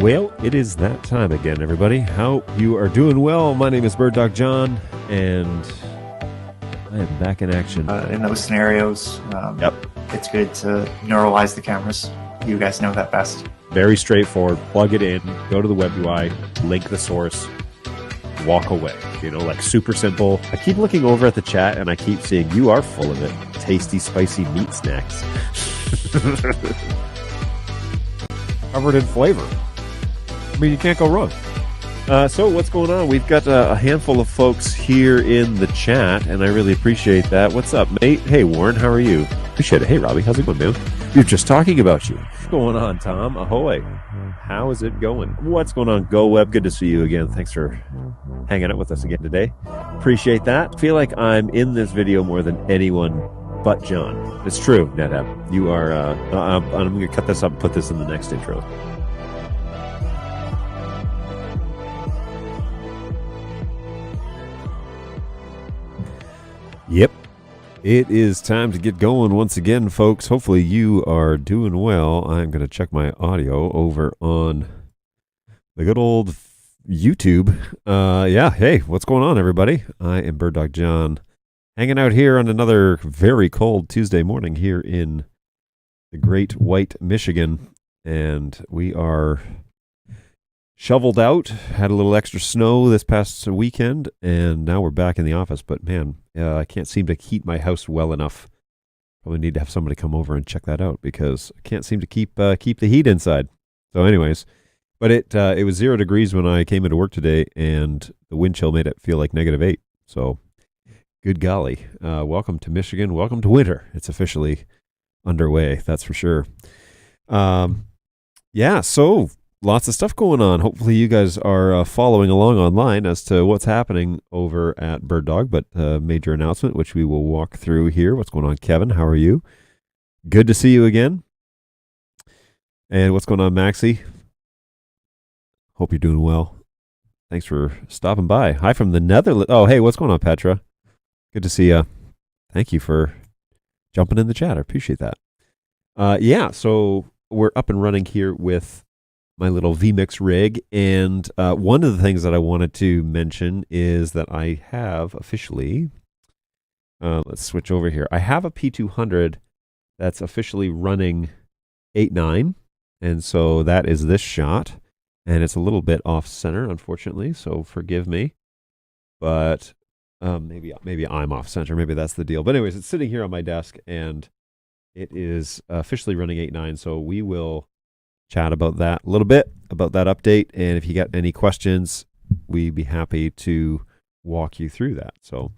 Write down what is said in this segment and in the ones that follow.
Well, it is that time again, everybody. How you are doing? Well, my name is BirdDog John, and I am back in action. In those scenarios, it's good to neuralize the cameras. You guys know that best. Very straightforward. Plug it in, go to the web UI, link the source, walk away. You know, like super simple. I keep looking over at the chat, and I keep seeing you are full of it. Tasty, spicy meat snacks. Covered in flavor. I mean, you can't go wrong. So what's going on? We've got a handful of folks here in the chat, and I really appreciate that. What's up, mate? Hey, Warren, how are you? Appreciate it. Hey, Robbie, how's it going, man? You're just talking about you. What's going on, Tom? Ahoy. How is it going? What's going on, Go Web? Good to see you again. Thanks for hanging out with us again today. Appreciate that. Feel like I'm in this video more than anyone but John. It's true, NetApp. You are, I'm going to cut this up and put this in the next intro. Yep. It is time to get going once again, folks. Hopefully you are doing well. I'm going to check my audio over on the good old YouTube. Yeah, hey, what's going on, everybody? I am BirdDog John, hanging out here on another very cold Tuesday morning here in the Great White, Michigan. And we are shoveled out, had a little extra snow this past weekend, and now we're back in the office. But man, I can't seem to heat my house well enough. Probably need to have somebody come over and check that out because I can't seem to keep the heat inside. So anyways, but it was 0 degrees when I came into work today, and the wind chill made it feel like -8. So good golly. Welcome to Michigan. Welcome to winter. It's officially underway, that's for sure. Yeah, so lots of stuff going on. Hopefully you guys are following along online as to what's happening over at BirdDog, but major announcement, which we will walk through here. What's going on, Kevin? How are you? Good to see you again. And what's going on, Maxie? Hope you're doing well. Thanks for stopping by. Hi from the Netherlands. Oh, hey, what's going on, Petra? Good to see you. Thank you for jumping in the chat. I appreciate that. Yeah, so we're up and running here with my little vMix rig, and one of the things that I wanted to mention is that I have officially, let's switch over here. I have a P200 that's officially running 8.9, and so that is this shot, and it's a little bit off center, unfortunately, so forgive me, but maybe I'm off center, maybe that's the deal. But anyways, it's sitting here on my desk, and it is officially running 8.9, so we will chat about that a little bit, about that update, and if you got any questions, we'd be happy to walk you through that. So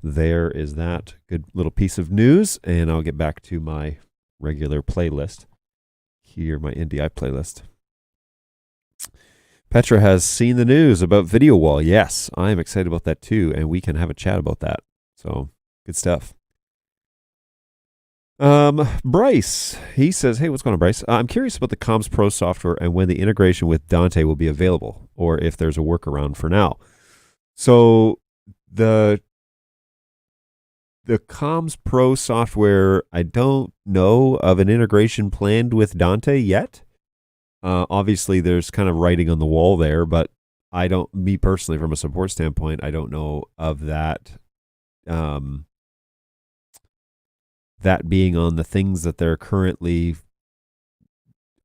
there is that good little piece of news, and I'll get back to my regular playlist here, my NDI playlist. Petra has seen the news about Video Wall. Yes, I am excited about that too, and we can have a chat about that. So good stuff. Bryce, he says, hey, what's going on, Bryce? I'm curious about the Comms Pro software and when the integration with Dante will be available, or if there's a workaround for now. So the Comms Pro software, I don't know of an integration planned with Dante yet. Obviously, there's kind of writing on the wall there, but me personally, from a support standpoint, I don't know of that. That being on the things that they're currently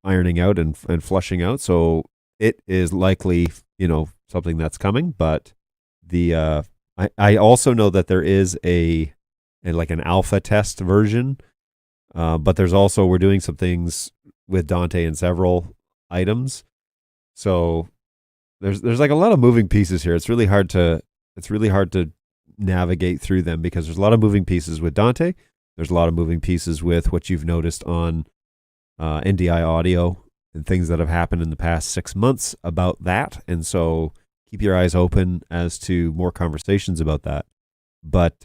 ironing out and flushing out. So it is likely, something that's coming, but I also know that there is like an alpha test version, but there's also, we're doing some things with Dante in several items. So there's like a lot of moving pieces here. It's really hard to navigate through them because there's a lot of moving pieces with Dante. There's a lot of moving pieces with what you've noticed on NDI audio and things that have happened in the past 6 months about that. And so keep your eyes open as to more conversations about that. But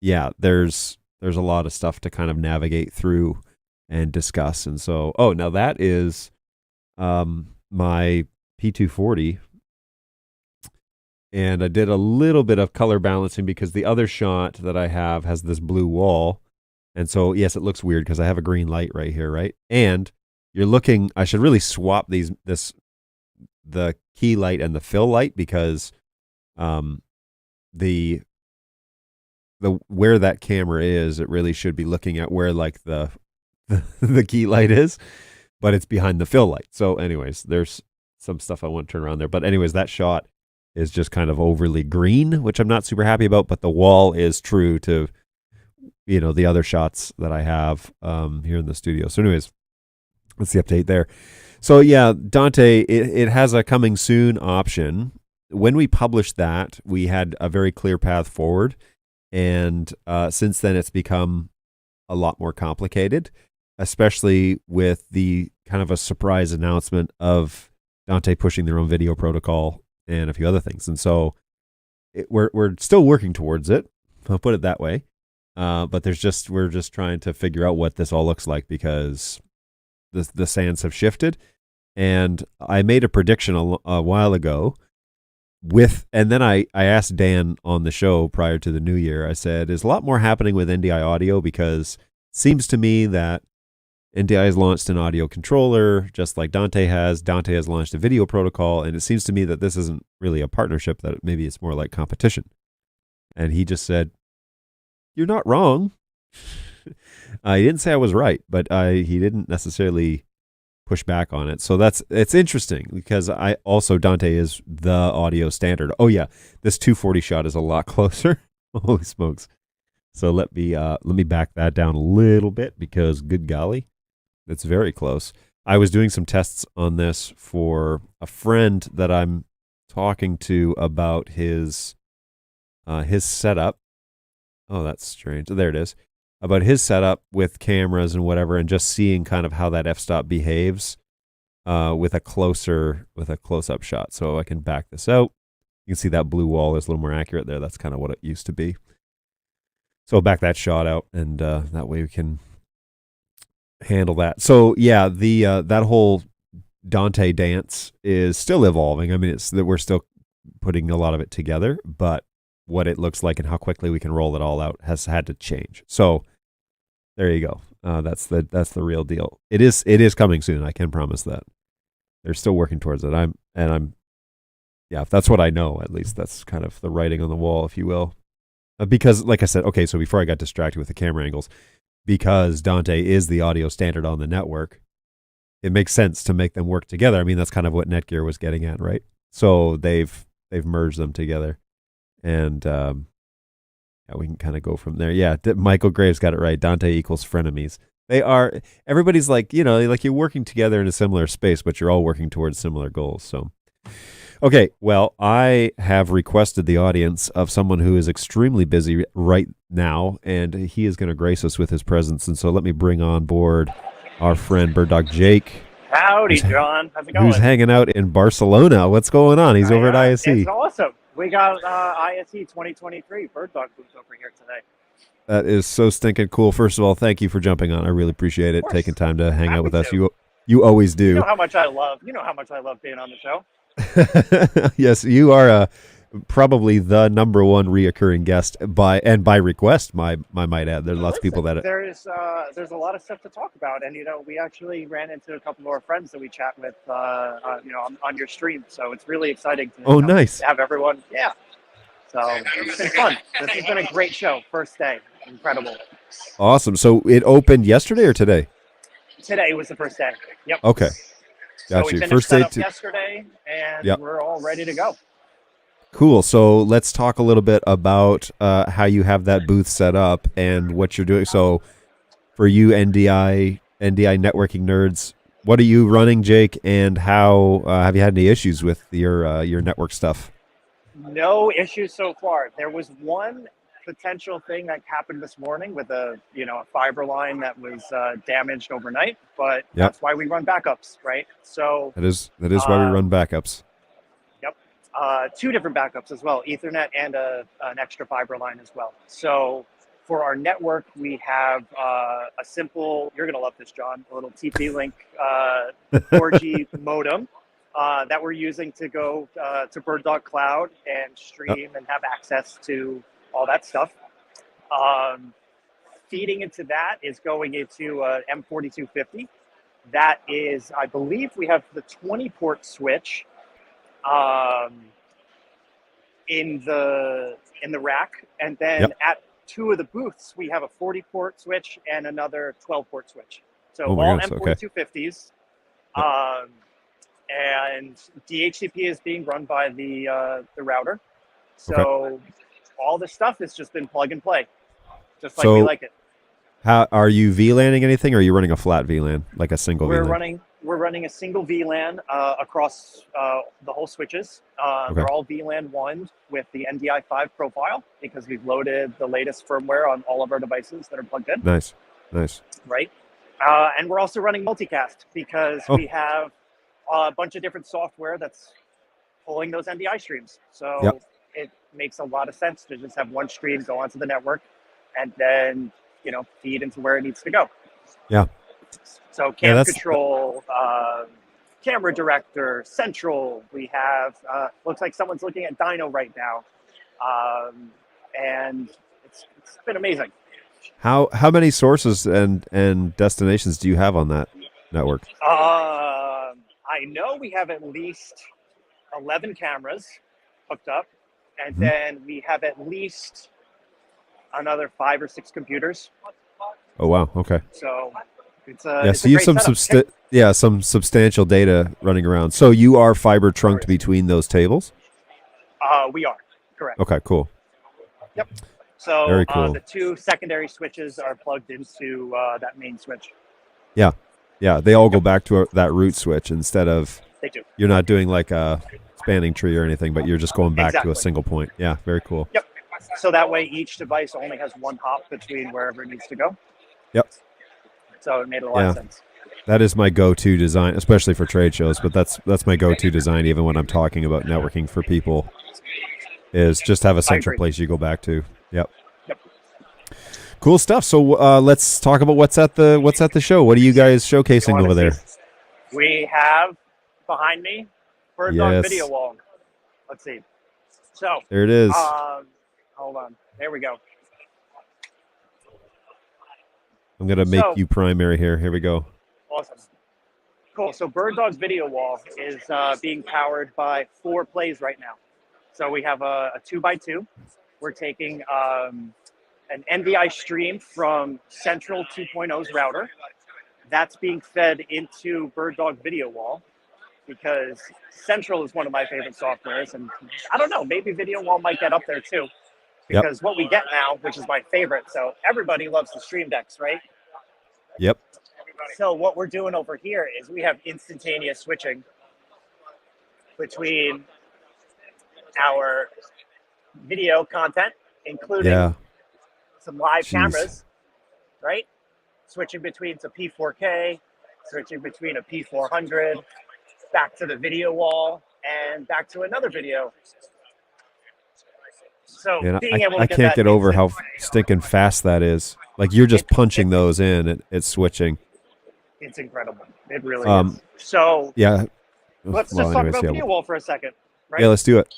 yeah, there's a lot of stuff to kind of navigate through and discuss. And so, now that is my P240. And I did a little bit of color balancing because the other shot that I have has this blue wall. And so, yes, it looks weird because I have a green light right here, right? And you're looking. I should really swap the key light and the fill light because um, the where that camera is, it really should be looking at where like the key light is, but it's behind the fill light. So, anyways, there's some stuff I want to turn around there. But anyways, that shot is just kind of overly green, which I'm not super happy about. But the wall is true to the other shots that I have here in the studio. So, anyways, that's the update there. So yeah, Dante, it has a coming soon option. When we published that, we had a very clear path forward, and since then it's become a lot more complicated, especially with the kind of a surprise announcement of Dante pushing their own video protocol and a few other things. And so we're still working towards it. I'll put it that way. But we're just trying to figure out what this all looks like because the sands have shifted. And I made a prediction a while ago and then I asked Dan on the show prior to the new year. I said, there's a lot more happening with NDI audio because it seems to me that NDI has launched an audio controller just like Dante has. Dante has launched a video protocol. And it seems to me that this isn't really a partnership, that maybe it's more like competition. And he just said, you're not wrong. He didn't say I was right, but he didn't necessarily push back on it. So it's interesting because Dante is the audio standard. Oh yeah, this 240 shot is a lot closer. Holy smokes. So let me back that down a little bit because good golly, it's very close. I was doing some tests on this for a friend that I'm talking to about his setup. Oh, that's strange. There it is. About his setup with cameras and whatever, and just seeing kind of how that f-stop behaves with a close-up shot. So I can back this out. You can see that blue wall is a little more accurate there. That's kind of what it used to be. So I'll back that shot out, and that way we can handle that. So yeah, that whole Dante dance is still evolving. I mean, it's that we're still putting a lot of it together, but what it looks like and how quickly we can roll it all out has had to change. So there you go. That's the real deal. It is coming soon. I can promise that. They're still working towards it. Yeah, that's what I know. At least that's kind of the writing on the wall, if you will. Because, like I said, okay. So before I got distracted with the camera angles, because Dante is the audio standard on the network, it makes sense to make them work together. I mean, that's kind of what Netgear was getting at, right? So they've merged them together. And yeah, we can kind of go from there. Yeah, Michael Graves got it right. Dante equals frenemies. They are. Everybody's like, like you're working together in a similar space, but you're all working towards similar goals. So, okay, well, I have requested the audience of someone who is extremely busy right now, and he is going to grace us with his presence. And so let me bring on board our friend BirdDog Jake. Howdy, John. How's it going? Who's hanging out in Barcelona? What's going on? He's over at ISE. It's awesome. We got ISE 2023 BirdDog booth over here today. That is so stinking cool. First of all, thank you for jumping on. I really appreciate it. Taking time to hang out with us. You always do. You know how much I love being on the show. Yes, you are probably the number one reoccurring guest by request. I might add. There's lots of people that there's a lot of stuff to talk about, and we actually ran into a couple of our friends that we chat with on your stream. So it's really exciting to nice. Have everyone. Yeah. So it's been fun. This has been a great show. First day, incredible. Awesome. So it opened yesterday or today? Today was the first day. Yep. Okay. Got so you. We First day yesterday, and we're all ready to go. Cool. So let's talk a little bit about how you have that booth set up and what you're doing. So for you NDI networking nerds, what are you running, Jake? And how have you had any issues with your network stuff? No issues so far. There was one potential thing that happened this morning with a fiber line that was damaged overnight, but that's why we run backups, right? So that is why we run backups. Yep. Two different backups as well, Ethernet and an extra fiber line as well. So for our network, we have a simple, you're going to love this, John, a little TP-Link 4G modem that we're using to go to BirdDog Cloud and stream and have access to all that stuff. Feeding into that is going into M4250. That is, I believe we have the 20 port switch um, in the rack, and then Yep. at two of the booths we have a 40 port switch and another 12 port switch. So Oh my all goodness. Okay. M4250s, Yep. and DHCP is being run by the router. Okay. So all this stuff has just been plug and play, just like we So like it. how are you VLANing anything, or are you running a flat VLAN, like a single VLAN? We're running a single VLAN across the whole switches. Okay. They're all VLAN 1 with the NDI 5 profile because we've loaded the latest firmware on all of our devices that are plugged in. Nice. Nice. Right. And we're also running multicast because Oh. we have a bunch of different software that's pulling those NDI streams. So Yep. it makes a lot of sense to just have one stream go onto the network and then, feed into where it needs to go. Yeah. So Yeah, cam control, camera director, central. We have, looks like someone's looking at Dino right now. And it's been amazing. How many sources and destinations do you have on that network? I know we have at least 11 cameras hooked up, and then we have at least another 5 or 6 computers. Oh wow. Okay. So it's So you have some substantial data running around. So you are fiber trunked between those tables? We are, correct. Okay, cool. Yep. So Very cool. The 2 secondary switches are plugged into that main switch. Yeah. Yeah, they all go back to that root switch instead of They do. you're not doing like a spanning tree or anything, but you're just going back to Exactly. a single point. Yeah, very cool. Yep. So that way each device only has one hop between wherever it needs to go. Yep. So it made a lot of sense. That is my go-to design, especially for trade shows, but that's my go-to design even when I'm talking about networking for people, is just have a central place you go back to. Yep. Cool stuff. So let's talk about what's at the show. What are you guys showcasing over there? We have behind me BirdDog video wall. Let's see. So there it is. Hold on. There we go. I'm gonna make you primary here. Here we go. Awesome. Cool. So BirdDog's video wall is being powered by 4 plays right now. So we have a 2x2. We're taking an NDI stream from Central 2.0's router. That's being fed into BirdDog video wall because Central is one of my favorite softwares. And I don't know, maybe video wall might get up there too. Because what we get now, which is my favorite, so everybody loves the stream decks, right? Yep. So what we're doing over here is we have instantaneous switching between our video content, including some live cameras, right? Switching between to P4K, switching between a P400, back to the video wall, and back to another video. So being able to I can't get over how stinking fast that is. Like you're just punching those in, and it's switching. It's incredible. It really is. So let's just talk about video wall for a second, right? Yeah, let's do it.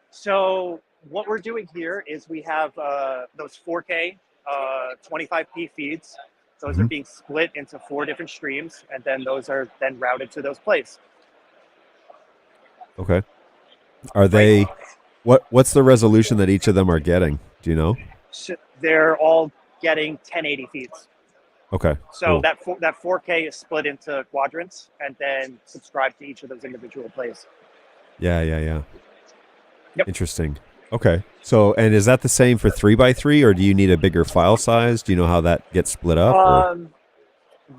So what we're doing here is we have those 4K 25p feeds. Those are being split into 4 different streams, and then those are then routed to those plays. Okay. Are they? What's the resolution that each of them are getting? Do you know? So they're all getting 1080 feeds. Okay. So cool. that 4K is split into quadrants, and then subscribe to each of those individual plays. Yeah. Yep. Interesting. Okay. So, and is that the same for 3x3, or do you need a bigger file size? Do you know how that gets split up?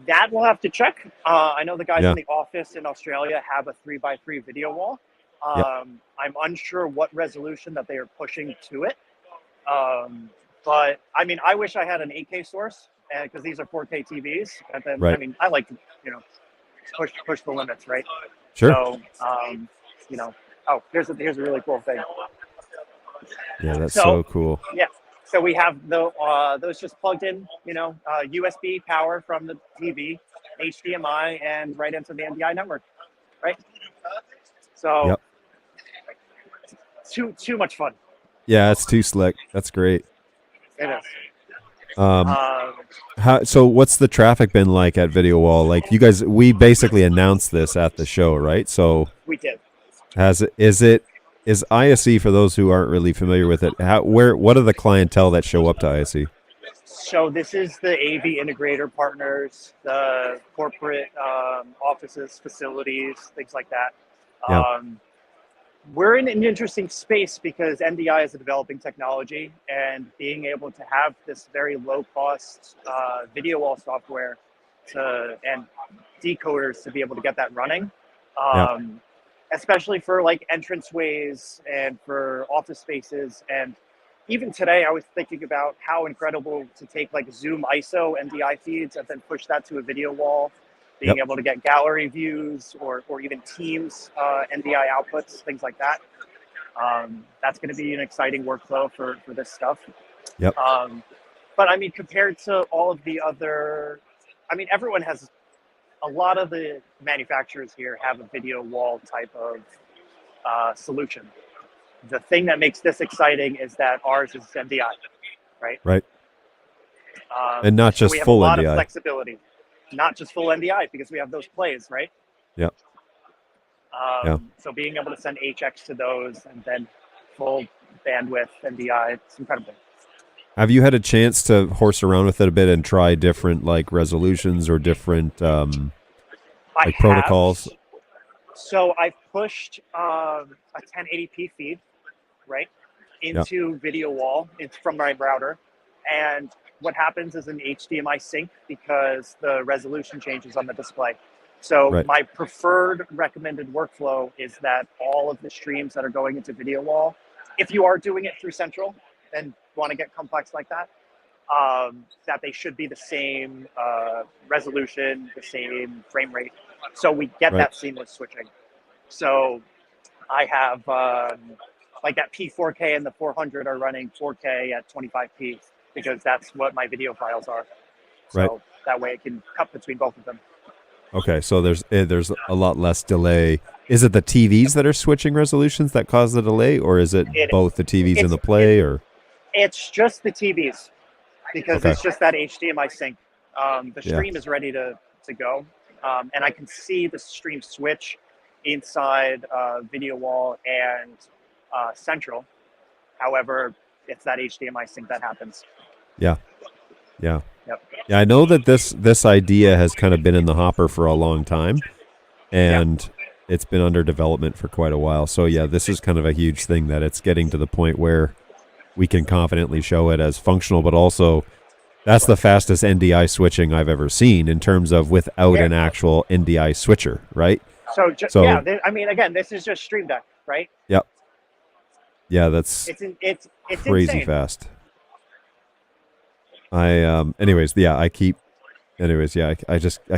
That we'll have to check. I know the guys in the office in Australia have a 3x3 video wall. I'm unsure what resolution that they are pushing to it. But I mean, I wish I had an 8K source because these are 4K TVs. And then, I mean, I like to, push the limits, right? Sure. So, here's a really cool thing. Yeah, that's so cool. Yeah. So we have those just plugged in, USB power from the TV, HDMI, and right into the NDI network, right? So too much fun. Yeah, it's too slick. That's great. It is. Um, so what's the traffic been like at Video Wall? Like you guys, we basically announced this at the show, right? So We did. is ISE, for those who aren't really familiar with it, what are the clientele that show up to ISE? So this is the AV integrator partners, the corporate offices, facilities, things like that. Yeah. We're in an interesting space because NDI is a developing technology, and being able to have this very low cost video wall software and decoders to be able to get that running, Yeah. especially for like entranceways and for office spaces. And even today, I was thinking about how incredible to take like Zoom ISO NDI feeds and then push that to a video wall, being Yep. able to get gallery views or even Teams NDI outputs, things like that. That's going to be an exciting workflow for this stuff. Yep. But I mean, compared to all of the other, I mean, everyone has, a lot of the manufacturers here have a video wall type of solution. The thing that makes this exciting is that ours is NDI, right? Right. And not so just we have full a lot NDI. of flexibility, not just full NDI, because we have those plays, right? Yep. Yeah. So being able to send HX to those and then full bandwidth NDI, it's incredible. Have you had a chance to horse around with it a bit and try different like resolutions or different like protocols? So I've pushed a 1080p feed, right, into video wall. It's from my router, and what happens is an HDMI sync because the resolution changes on the display. So my preferred recommended workflow is that all of the streams that are going into video wall, if you are doing it through Central and want to get complex like that, that they should be the same resolution, the same frame rate. So we get that seamless switching. So I have like that P4K and the 400 are running 4K at 25p because that's what my video files are. So that way it can cut between both of them. Okay, so there's a lot less delay. Is it the TVs that are switching resolutions that cause the delay, or is it both the TVs and the play? Or it's just the TVs because it's just that HDMI sync. The stream is ready to go, and I can see the stream switch inside video wall and Central. However, it's that HDMI sync that happens. Yeah. Yep. Yeah, I know that this idea has kind of been in the hopper for a long time, and it's been under development for quite a while. So yeah, this is kind of a huge thing that it's getting to the point where we can confidently show it as functional, but also that's the fastest NDI switching I've ever seen in terms of without an actual NDI switcher, right? So I mean, again, this is just Stream Deck, right? Yep. Yeah, it's crazy insane. fast. I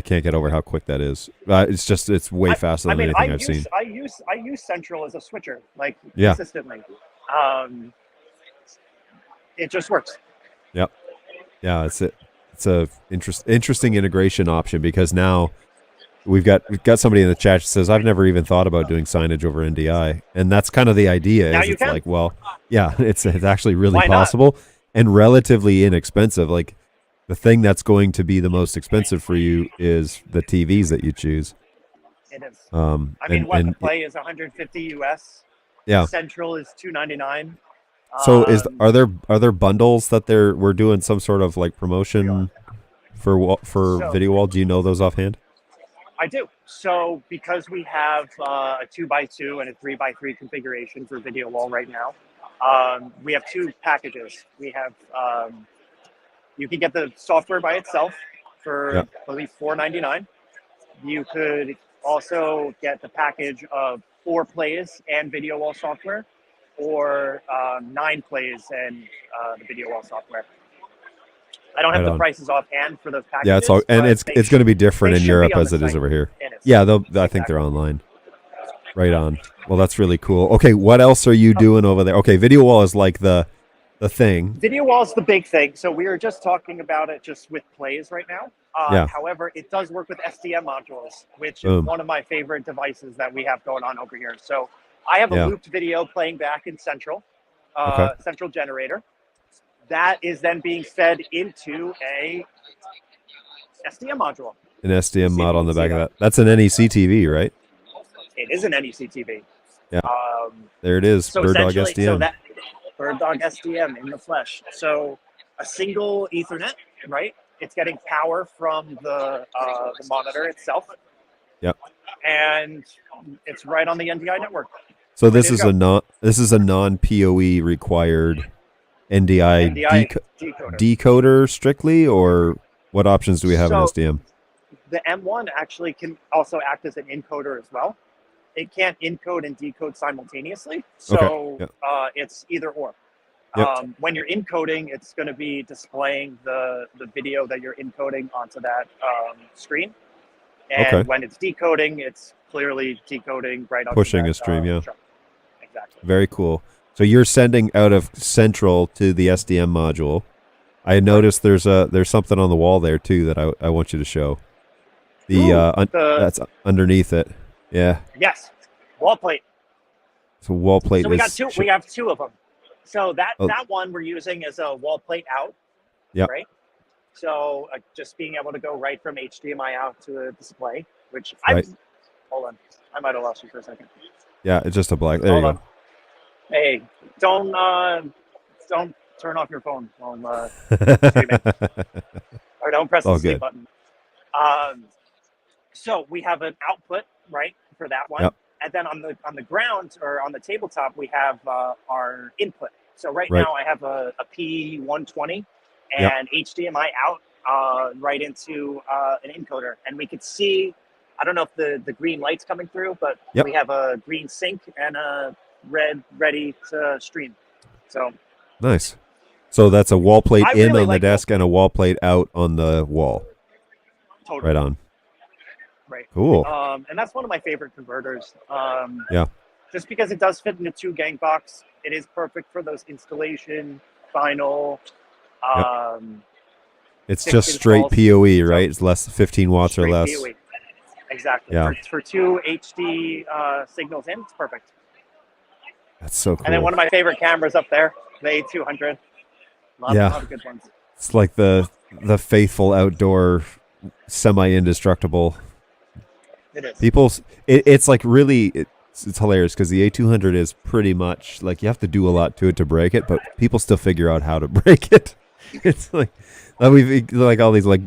can't get over how quick that is. It's way faster than anything I've seen. I use Central as a switcher, like consistently. It just works. Yep. Yeah, it's a interesting integration option because now we've got somebody in the chat that says I've never even thought about doing signage over NDI, and that's kind of the idea. Now is you it's can. like, well, yeah, it's actually really Why not? possible and relatively inexpensive. Like the thing that's going to be the most expensive for you is the TVs that you choose. It is. I mean, the play is 150 US. Yeah. Central is 299. So are there bundles that we're doing some sort of like promotion for video wall? Do you know those offhand? I do. So because we have a 2x2 and a 3x3 configuration for video wall right now, we have two packages. We have you can get the software by itself for I believe $4.99. You could also get the package of 4 plays and video wall software, or 9 plays and the video wall software. I don't have the prices offhand for those packages. Yeah, it's going to be different in Europe as it is over here. Yeah, I think they're online. Right on. Well, that's really cool. Okay, what else are you doing over there? Okay, video wall is like the thing. Video wall is the big thing. So we are just talking about it just with plays right now. However, it does work with SDM modules, which is one of my favorite devices that we have going on over here. So I have a looped video playing back in Central, Central Generator. that is then being fed into a SDM module. An SDM See if model you on the can see back of that. That's an NEC TV, right? It is an NEC TV. Yeah. There it is. So BirdDog essentially, SDM. so that BirdDog SDM in the flesh. So a single Ethernet, right? It's getting power from the monitor itself. Yep. And it's right on the NDI network. So this is a non PoE required NDI decoder strictly, or what options do we have in SDM? The M1 actually can also act as an encoder as well. It can't encode and decode simultaneously, so it's either or. Yep. When you're encoding, it's going to be displaying the video that you're encoding onto that screen. And when it's decoding, it's clearly decoding right onto pushing that, a stream, Exactly. Very cool. So you're sending out of Central to the SDM module. I noticed there's something on the wall there too that I want you to show. That's underneath it. Yeah. Yes. Wall plate. So wall plate. So we have two of them. So that one we're using as a wall plate out. Yeah. Right. So just being able to go right from HDMI out to a display, which hold on, I might have lost you for a second. Yeah, it's just a black. There you go. Hey, don't turn off your phone while streaming, or don't press the sleep button. So we have an output right for that one, and then on the ground or on the tabletop we have our input. So right now I have a P120 and HDMI out right into an encoder, and we could see. I don't know if the green light's coming through, but we have a green sync and a red ready to stream. So nice. So that's a wall plate on the desk and a wall plate out on the wall. Totally. Right on. Right. Cool. And that's one of my favorite converters. Yeah. Just because it does fit in a 2 gang box, it is perfect for those installation, final. It's just straight PoE, right? It's less than 15 watts or less. PoE. Exactly. Yeah. For 2 HD signals in, it's perfect. That's so cool. And then one of my favorite cameras up there, the A200. A lot of good ones. It's like the faithful outdoor semi-indestructible. It is. It's like really, it's hilarious because the A200 is pretty much like you have to do a lot to it to break it, but people still figure out how to break it. It's like we've like all these like,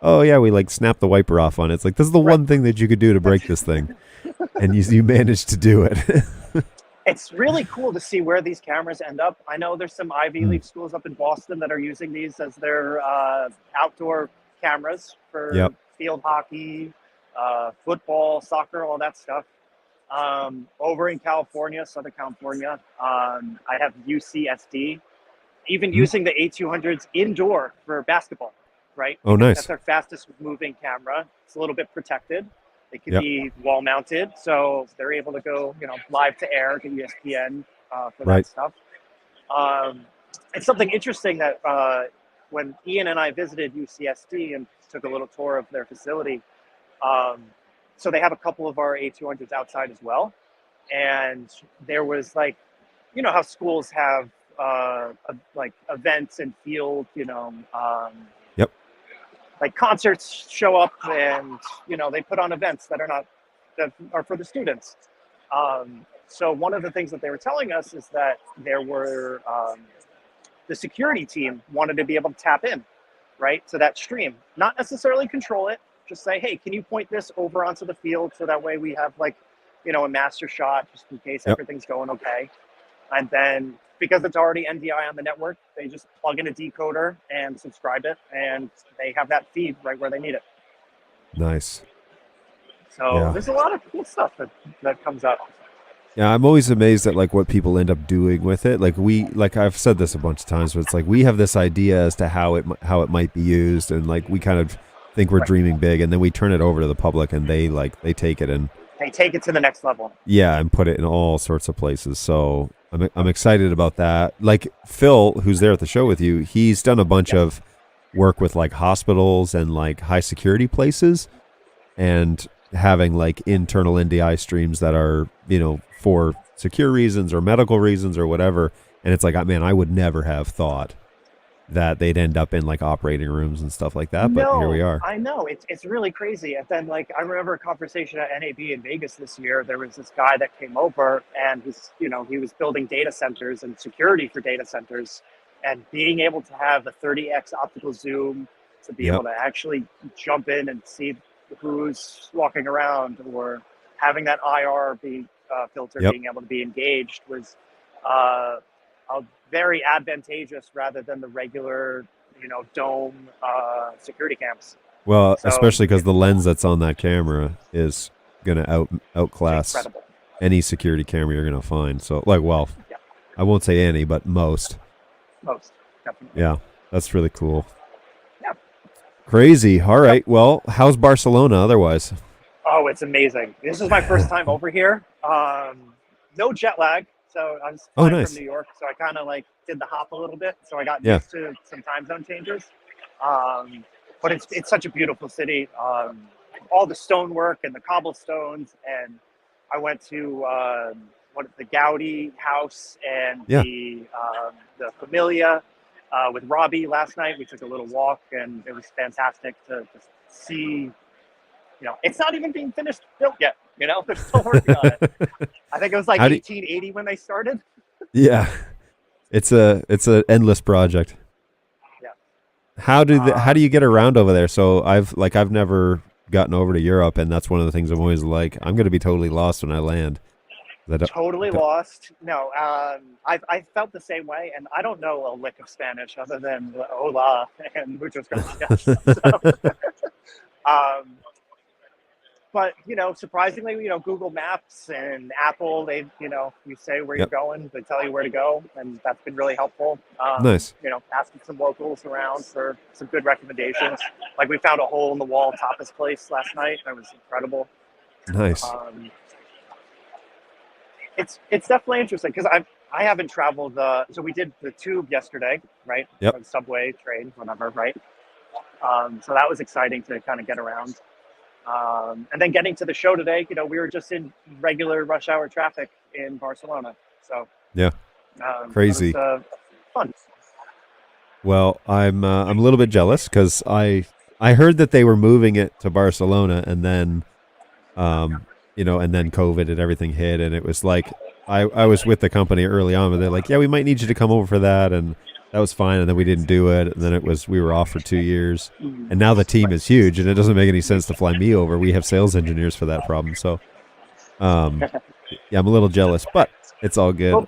oh yeah, we like snap the wiper off on it. It's like this is the one thing that you could do to break this thing, and you managed to do it. It's really cool to see where these cameras end up. I know there's some Ivy League schools up in Boston that are using these as their outdoor cameras for field hockey, football, soccer, all that stuff. Over in California, Southern California, I have UCSD, even using the A200s indoor for basketball, right? Oh, nice. That's our fastest moving camera. It's a little bit protected. It can be wall mounted, so they're able to go, live to air to ESPN for that stuff. It's something interesting that when Ian and I visited UCSD and took a little tour of their facility, so they have a couple of our A200s outside as well, and there was like, how schools have like events and field, like concerts show up and, they put on events that are for the students. So one of the things that they were telling us is that there were, the security team wanted to be able to tap in, right? To that stream, not necessarily control it, just say, hey, can you point this over onto the field? So that way we have like, a master shot just in case everything's going okay. And then because it's already NDI on the network, they just plug in a decoder and subscribe it, and they have that feed right where they need it. Nice. So there's a lot of cool stuff that comes up. Yeah, I'm always amazed at like what people end up doing with it. Like I've said this a bunch of times, but it's like we have this idea as to how it might be used, and like we kind of think we're dreaming big, and then we turn it over to the public, and they take it and they take it to the next level. Yeah, and put it in all sorts of places. So I'm excited about that. Like Phil, who's there at the show with you, he's done a bunch of work with like hospitals and like high security places, and having like internal NDI streams that are, for secure reasons or medical reasons or whatever. And it's like, man, I would never have thought that they'd end up in like operating rooms and stuff like that. But here we No, are. I know it's really crazy. And then like I remember a conversation at NAB in Vegas this year. There was this guy that came over and he was building data centers and security for data centers, and being able to have a 30x optical zoom to be able Yep. to actually jump in and see who's walking around, or having that IR filter Yep. being able to be engaged was uh, very advantageous rather than the regular, dome security cams. Well, So especially because the lens that's on that camera is gonna outclass incredible. any security camera you're gonna find. So, like, well, Yeah, I won't say any, but most. most definitely. Yeah, that's really cool. Yeah. Crazy. All right. Well, how's Barcelona otherwise? Oh, it's amazing. This is my first time over here. No jet lag. So I was Oh, flying nice. from New York, so I kind of like did the hop a little bit. So I got Yeah. used to some time zone changes. But it's such a beautiful city. All the stonework and the cobblestones, and I went to the Gaudi house and Yeah. the Familia with Robbie last night. We took a little walk, and it was fantastic to see. It's not even being finished built yet. They're still working on it. I think it was like How do 1880 when they started. Yeah. It's a endless project. Yeah. How do you get around over there? So I've never gotten over to Europe, and that's one of the things I'm always like, I'm going to be totally lost when I land. Totally lost. No, I felt the same way, and I don't know a lick of Spanish other than hola and muchos gracias. But surprisingly, Google Maps and Apple, you say where you're Yep. going, they tell you where to go, and that's been really helpful. Nice. Asking some locals around for some good recommendations. Like we found a hole in the wall tapas place last night. That was incredible. Nice. It's definitely interesting because I haven't traveled. So we did the tube yesterday, right? Yep. Or subway, train, whatever, right? So that was exciting to kind of get around. And then getting to the show today, we were just in regular rush hour traffic in Barcelona. So Yeah. Crazy. It was, fun. Well, I'm a little bit jealous because I heard that they were moving it to Barcelona, and then and then COVID and everything hit, and it was like I was with the company early on, but they're like, yeah, we might need you to come over for that, and that was fine, and then we didn't do it, and then we were off for 2 years, and now the team is huge, and it doesn't make any sense to fly me over. We have sales engineers for that problem, so yeah, I'm a little jealous, but it's all good. We'll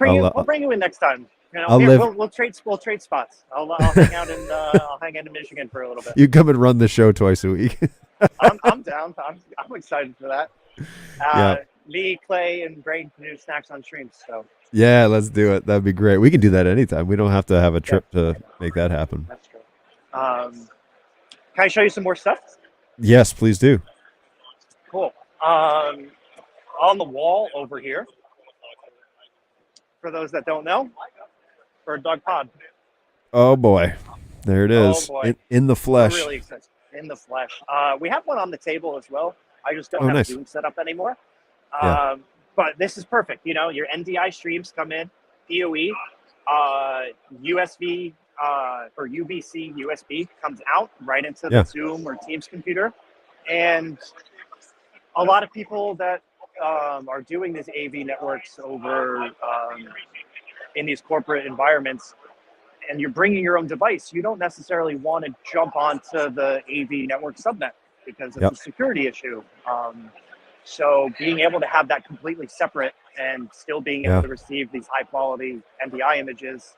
bring you in next time. We'll trade spots. I'll hang out in Michigan for a little bit. You come and run the show twice a week. I'm down. I'm excited for that. Yeah. Me, Clay, and Brain can do snacks on streams. So Yeah, let's do it. That'd be great. We can do that anytime. We don't have to have a trip to make that happen. that's true. Can I show you some more stuff? Yes, please do. Cool. On the wall over here, for those that don't know, BirdDog Pod. Oh boy, there it is. Oh, boy. In the I'm flesh. really excited. In the flesh. We have one on the table as well. I just don't Oh, have nice. Zoom set up anymore. Yeah. But this is perfect. Your NDI streams come in, PoE, USB or UVC USB comes out right into the Zoom or Teams computer. And a lot of people that are doing these AV networks over in these corporate environments, and you're bringing your own device, you don't necessarily want to jump onto the AV network subnet because it's a security issue. So being able to have that completely separate and still being able to receive these high quality NDI images,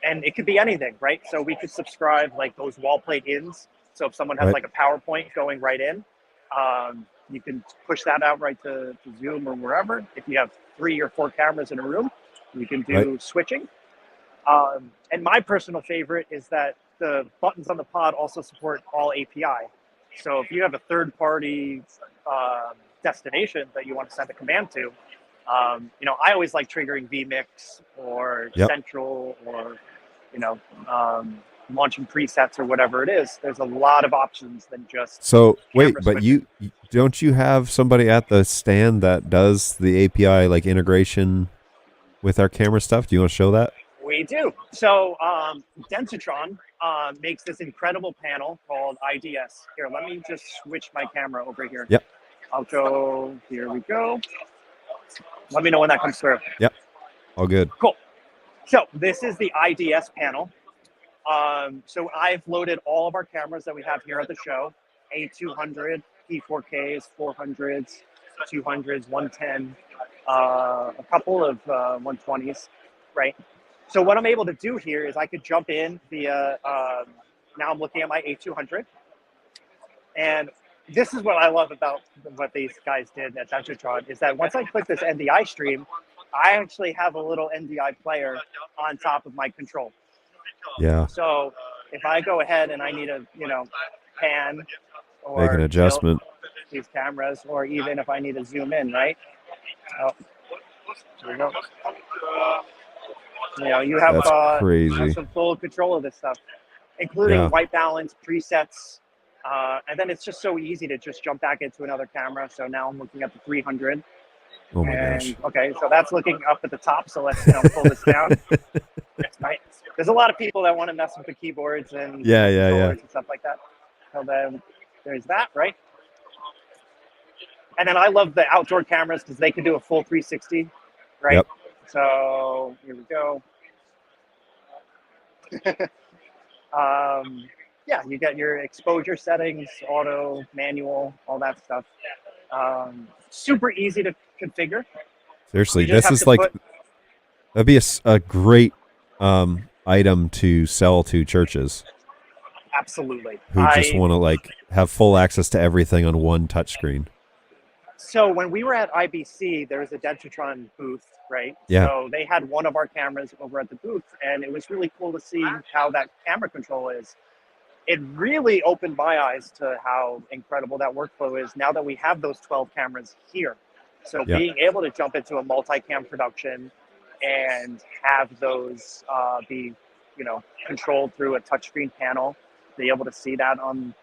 and it could be anything, right? So we could subscribe like those wall plate ins. So if someone has like a PowerPoint going right in, you can push that out right to Zoom or wherever. If you have 3 or 4 cameras in a room, you can do switching. And my personal favorite is that the buttons on the pod also support all API. So if you have a third-party destination that you want to send a command to, I always like triggering vMix or Central or, launching presets or whatever it is. There's a lot of options than just. So wait, but switching. don't you have somebody at the stand that does the API like integration with our camera stuff? Do you want to show that? We do. So Densitron makes this incredible panel called IDS. Here, let me just switch my camera over here. Yep. I'll go, here we go. Let me know when that comes through. Yep. All good. Cool. So this is the IDS panel. So I've loaded all of our cameras that we have here at the show, A200, P4Ks, 400s, 200s, 110, a couple of 120s, right? So what I'm able to do here is I could jump in via, now I'm looking at my A200. And this is what I love about what these guys did at Densitron, is that once I click this NDI stream, I actually have a little NDI player on top of my control. Yeah. So if I go ahead and I need a, pan or Make an adjustment. These cameras, or even if I need to zoom in, right? Oh, there we go. You have, That's crazy. have some full control of this stuff, including white balance, presets. And then it's just so easy to just jump back into another camera. So now I'm looking at the 300. Oh my gosh. Okay, so that's looking up at the top. So let's pull this down. Right. There's a lot of people that want to mess with the keyboards and and stuff like that. So then there's that, right? And then I love the outdoor cameras because they can do a full 360, right? Yep. So here we go. Yeah, you get your exposure settings, auto, manual, all that stuff. Super easy to configure. Seriously, this is like, that'd be a great item to sell to churches. Absolutely. Who just want to have full access to everything on one touchscreen. So when we were at IBC, there was a Densitron booth, right? Yeah. So they had one of our cameras over at the booth, and it was really cool to see how that camera control is. It really opened my eyes to how incredible that workflow is now that we have those 12 cameras here. So being able to jump into a multi-cam production and have those be, controlled through a touchscreen panel, be able to see that on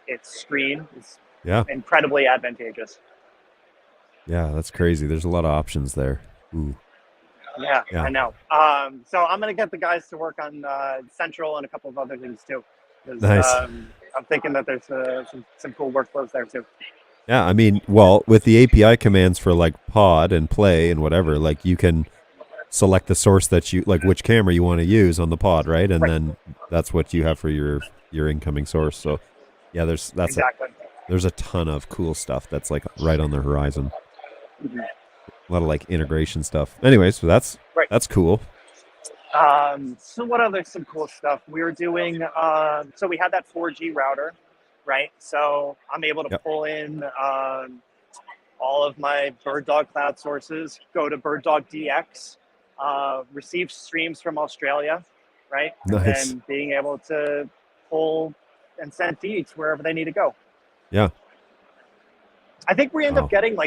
its screen is incredibly advantageous. Yeah, that's crazy. There's a lot of options there. Ooh. Yeah, I know. So I'm going to get the guys to work on Central and a couple of other things too. Nice. I'm thinking that there's some cool workflows there too. Yeah, I mean, well, with the API commands for pod and play and whatever, you can select the source that you which camera you want to use on the pod, right? And then that's what you have for your incoming source. So yeah, there's a ton of cool stuff that's right on the horizon. Mm-hmm. A lot of integration stuff. Anyways, so that's cool. So what other some cool stuff we were doing? So we had that 4G router, right? So I'm able to pull in all of my BirdDog cloud sources, go to BirdDog DX, receive streams from Australia, right? Nice. And being able to pull and send feeds wherever they need to go. Yeah. I think we end up getting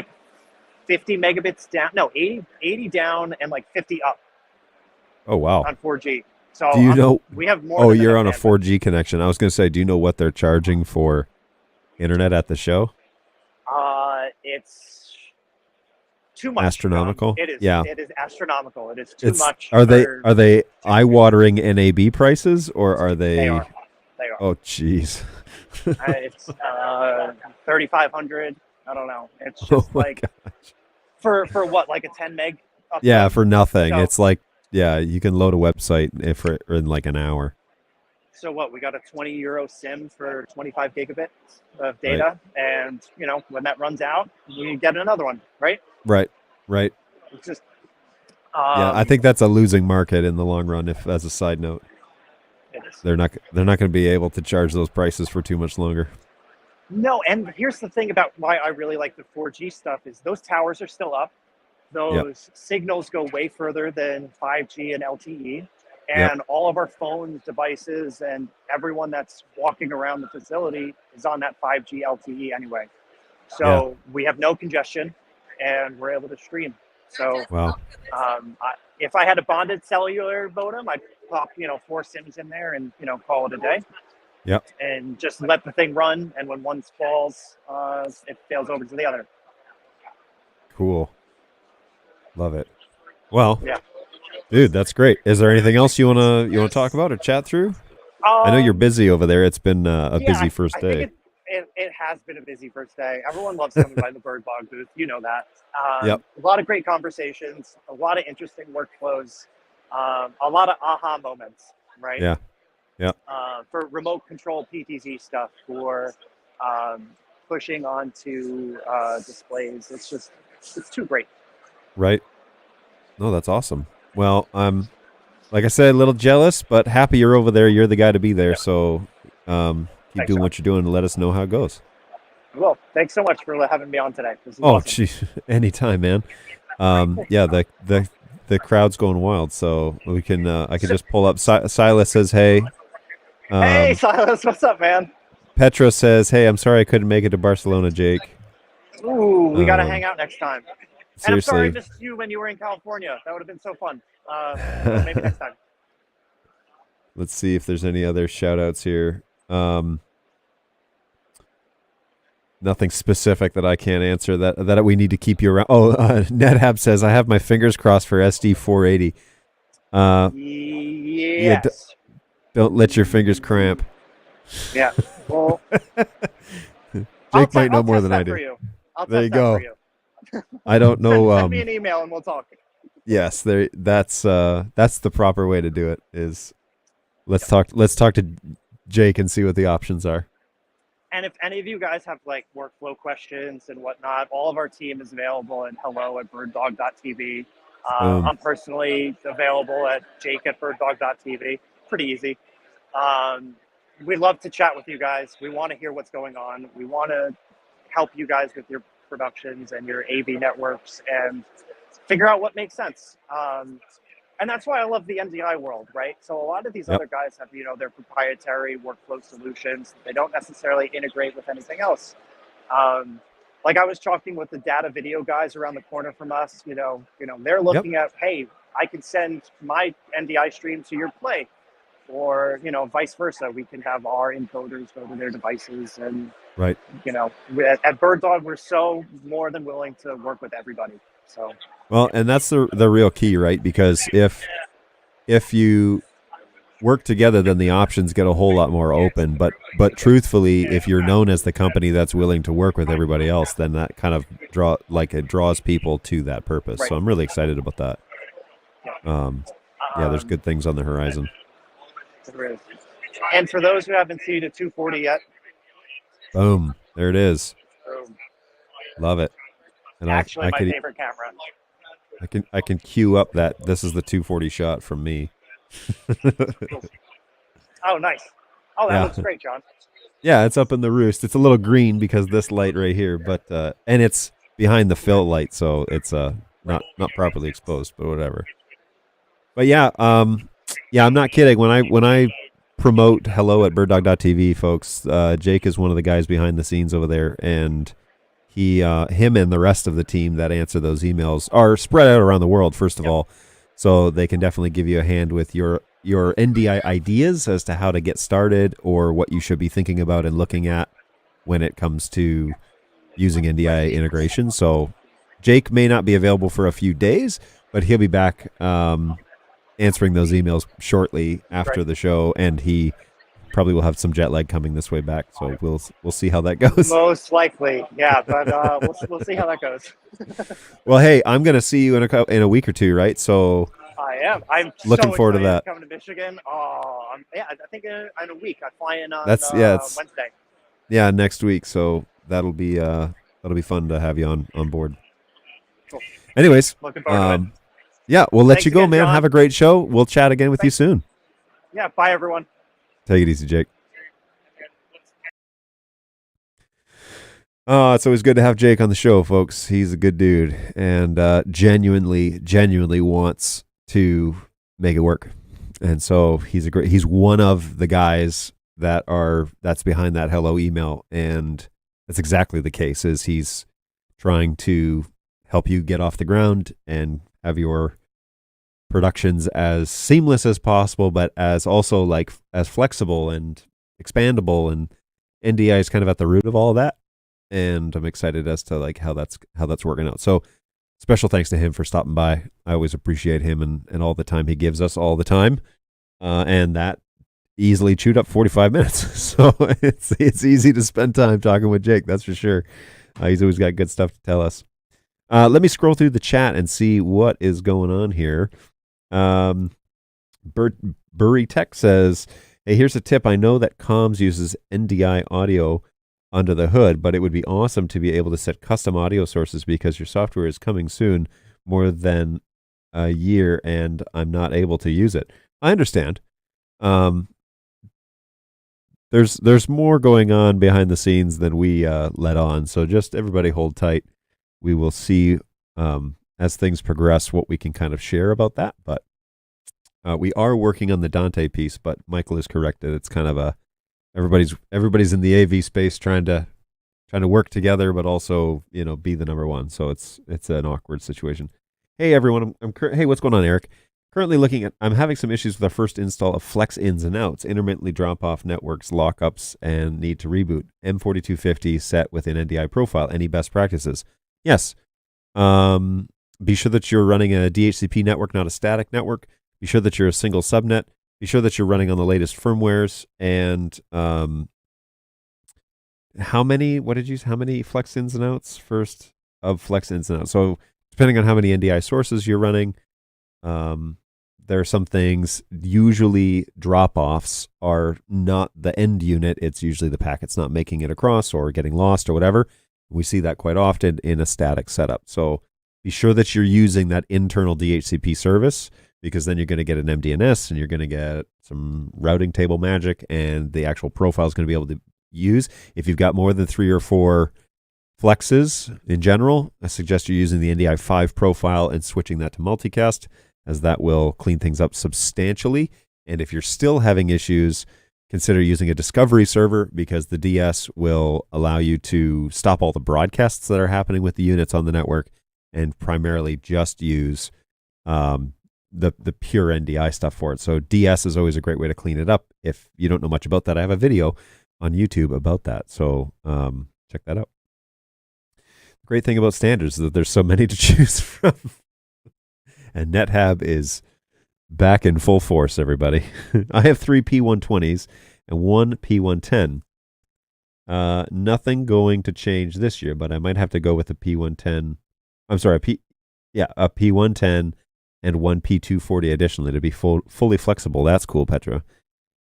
50 megabits down, no, 80 down and 50 up. Oh, wow. On 4G. So do you know? We have more. Oh, you're on a 4G connection. I was going to say, do you know what they're charging for internet at the show? It's too much. Astronomical. It is. Yeah. It is astronomical. It is too much. Are they eye-watering NAB prices, or are they? They are. Oh, jeez. It's 3,500. I don't know. It's just for what, a 10 meg? Upload? Yeah, for nothing. So, it's you can load a website in an hour. So what? We got a €20 SIM for 25 gigabits of data, and when that runs out, you get another one, right? Right. It's just. Yeah, I think that's a losing market in the long run. If, as a side note, it is. They're not going to be able to charge those prices for too much longer. No, and here's the thing about why I really like the 4G stuff is those towers are still up. Those signals go way further than 5G and LTE. And all of our phones, devices, and everyone that's walking around the facility is on that 5G LTE anyway. So we have no congestion, and we're able to stream. So if I had a bonded cellular modem, I'd pop 4 SIMs in there and call it a day. Yep. And just let the thing run, and when one falls, it fails over to the other. Cool. Love it. Well, Dude, that's great. Is there anything else you wanna talk about or chat through? I know you're Um, busy over there. It's been a yeah, busy first I think day. it has been a busy first day. Everyone loves coming by the BirdDog booth. You know that. Yep. A lot of great conversations, a lot of interesting workflows, a lot of aha moments, right? Yeah. Yeah. For remote control PTZ stuff, for um, pushing onto displays. It's too great. Right. No, that's awesome. Well, I'm like I said, a little jealous, but happy you're over there. You're the guy to be there. Yeah. So keep Thanks, doing John. what you're doing and let us know how it goes. Well, thanks so much for having me on today. This is Oh, awesome. gee, anytime, man. Yeah, the crowd's going wild, so we can. I can just pull up. Silas says, "Hey." Hey, Um, Silas, what's up, man? Petra says, "Hey, I'm sorry I couldn't make it to Barcelona, Jake. Ooh, we got to hang Um, out next time. And I'm sorry I seriously." missed you when you were in California. That would have been so fun. But maybe next time. Let's see if there's any other shout outs here. Nothing specific that I can't answer that we need to keep you around. Oh, NetHab says, I have my fingers crossed for SD 480. Yeah, Yes. don't let your fingers cramp. Yeah. Well, Jake might know I'll more test than that I do. for you. I'll There test you that for go. you. I don't know. Send me an email and we'll talk. Yes, that's the proper way to do it. Is let's talk to Jake and see what the options are. And if any of you guys have like workflow questions and whatnot, all of our team is available at hello@birddog.tv. Boom. I'm personally available at jake@birddog.tv. Pretty easy. Um, we love to chat with you guys. We want to hear what's going on. We want to help you guys with your productions and your AV networks and figure out what makes sense. And that's why I love the NDI world, right? So a lot of these Yep. other guys have, their proprietary workflow solutions. They don't necessarily integrate with anything else. Um, like I was talking with the data video guys around the corner from us, they're Yep. looking at, hey, I can send my NDI stream to your play, or vice versa. We can have our encoders go to their devices, and Right. at BirdDog, we're so more than willing to work with everybody. So Well, and that's the real key, right? Because if you work together, then the options get a whole lot more open. But truthfully, if you're known as the company that's willing to work with everybody else, then that kind of it draws people to that purpose. right. So I'm really excited about that. Yeah, there's good things on the horizon. And for those who haven't seen a 240 yet, Boom, there it is. boom. Love it. And Actually, I my could favorite camera. I can cue up that this is the 240 shot from me. Oh, nice. Oh, that Yeah. looks great, John. Yeah, it's up in the roost. It's a little green because this light right here, but and it's behind the fill light, so it's not properly exposed, but whatever. But yeah, I'm not kidding. When I promote hello@birddog.tv, folks, Jake is one of the guys behind the scenes over there, and him and the rest of the team that answer those emails are spread out around the world, first of all, so they can definitely give you a hand with your NDI ideas as to how to get started or what you should be thinking about and looking at when it comes to using NDI integration. So Jake may not be available for a few days, but he'll be back answering those emails shortly after the show, and he probably will have some jet lag coming this way back. So we'll see how that goes. Most likely, yeah, but we'll see how that goes. Well, hey, I'm gonna see you in a week or two, right? So I am. I'm looking so forward to excited that. coming to Michigan. Oh, I think in a week. I fly in on It's Wednesday. Yeah, next week. So that'll be fun to have you on board. Cool. Anyways, Looking forward to it. yeah, we'll let Thanks you go, again, man. John. Have a great show. We'll chat again with you soon. Yeah, bye everyone. Take it easy, Jake. It's always good to have Jake on the show, folks. He's a good dude and genuinely wants to make it work. And so he's one of the guys that's behind that hello email, and that's exactly the case. Is he's trying to help you get off the ground and have your productions as seamless as possible, but as also like as flexible and expandable, and NDI is kind of at the root of all of that. And I'm excited as to like how that's working out. So special thanks to him for stopping by. I always appreciate him and all the time he gives us all the time. And that easily chewed up 45 minutes. So it's easy to spend time talking with Jake, that's for sure. He's always got good stuff to tell us. Let me scroll through the chat and see what is going on here. Burry Tech says, hey, here's a tip. I know that comms uses NDI audio under the hood, but it would be awesome to be able to set custom audio sources because your software is coming soon, more than a year, and I'm not able to use it. I understand. There's more going on behind the scenes than we let on, so just everybody hold tight. We will see as things progress what we can kind of share about that, but we are working on the Dante piece, but Michael is correct that it's kind of a everybody's in the AV space trying to work together, but also be the number one. So it's an awkward situation. Hey everyone, hey, what's going on, Eric? Currently I'm having some issues with our first install of Flex ins and outs, intermittently drop off networks, lockups, and need to reboot. M4250 set with an NDI profile. Any best practices? Yes. Be sure that you're running a DHCP network, not a static network. Be sure that you're a single subnet. Be sure that you're running on the latest firmwares. And how many Flex ins and outs first of Flex ins and outs? So depending on how many NDI sources you're running, there are some things. Usually drop-offs are not the end unit. It's usually the packet's not making it across or getting lost or whatever. We see that quite often in a static setup. So be sure that you're using that internal DHCP service, because then you're going to get an MDNS and you're going to get some routing table magic, and the actual profile is going to be able to use. If you've got more than 3 or 4 flexes in general, I suggest you're using the NDI 5 profile and switching that to multicast, as that will clean things up substantially. And if you're still having issues, consider using a discovery server, because the DS will allow you to stop all the broadcasts that are happening with the units on the network and primarily just use the pure NDI stuff for it. So DS is always a great way to clean it up. If you don't know much about that, I have a video on YouTube about that. So check that out. The great thing about standards is that there's so many to choose from. And NetHab is back in full force, everybody. I have 3 P120s and 1 P110. Nothing going to change this year, but I might have to go with a P110. I'm sorry, a P110 and 1 P240 additionally to be fully flexible. That's cool, Petra.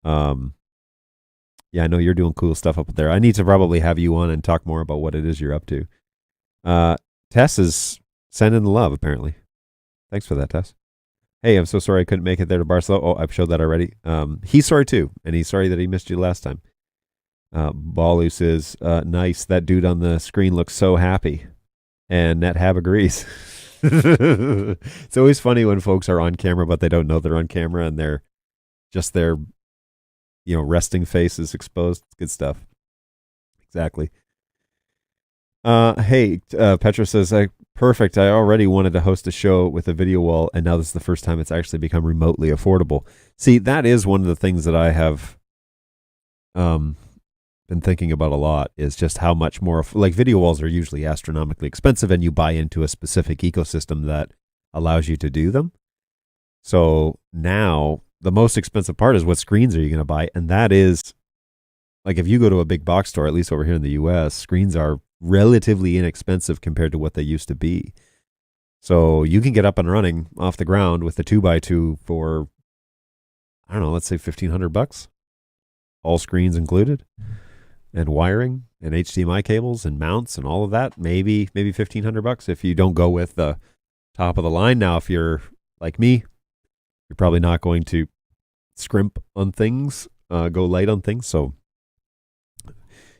Yeah, I know you're doing cool stuff up there. I need to probably have you on and talk more about what it is you're up to. Tess is sending the love, apparently. Thanks for that, Tess. Hey, I'm so sorry I couldn't make it there to Barcelona. Oh, I've showed that already. He's sorry too, and he's sorry that he missed you last time. Balu says, nice, that dude on the screen looks so happy. And NetHab agrees. It's always funny when folks are on camera, but they don't know they're on camera, and they're just their resting face is exposed. It's good stuff. Exactly. Hey, Petra says, perfect. I already wanted to host a show with a video wall, and now this is the first time it's actually become remotely affordable. See, that is one of the things that I have been thinking about a lot, is just how much more, like, video walls are usually astronomically expensive, and you buy into a specific ecosystem that allows you to do them. So now the most expensive part is, what screens are you going to buy? And that is, like, if you go to a big box store, at least over here in the US, screens are relatively inexpensive compared to what they used to be. So you can get up and running off the ground with the 2x2 for, I don't know, let's say $1,500, all screens included, and wiring and HDMI cables and mounts and all of that. Maybe $1,500 if you don't go with the top of the line. Now, if you're like me, you're probably not going to scrimp on things, go light on things. So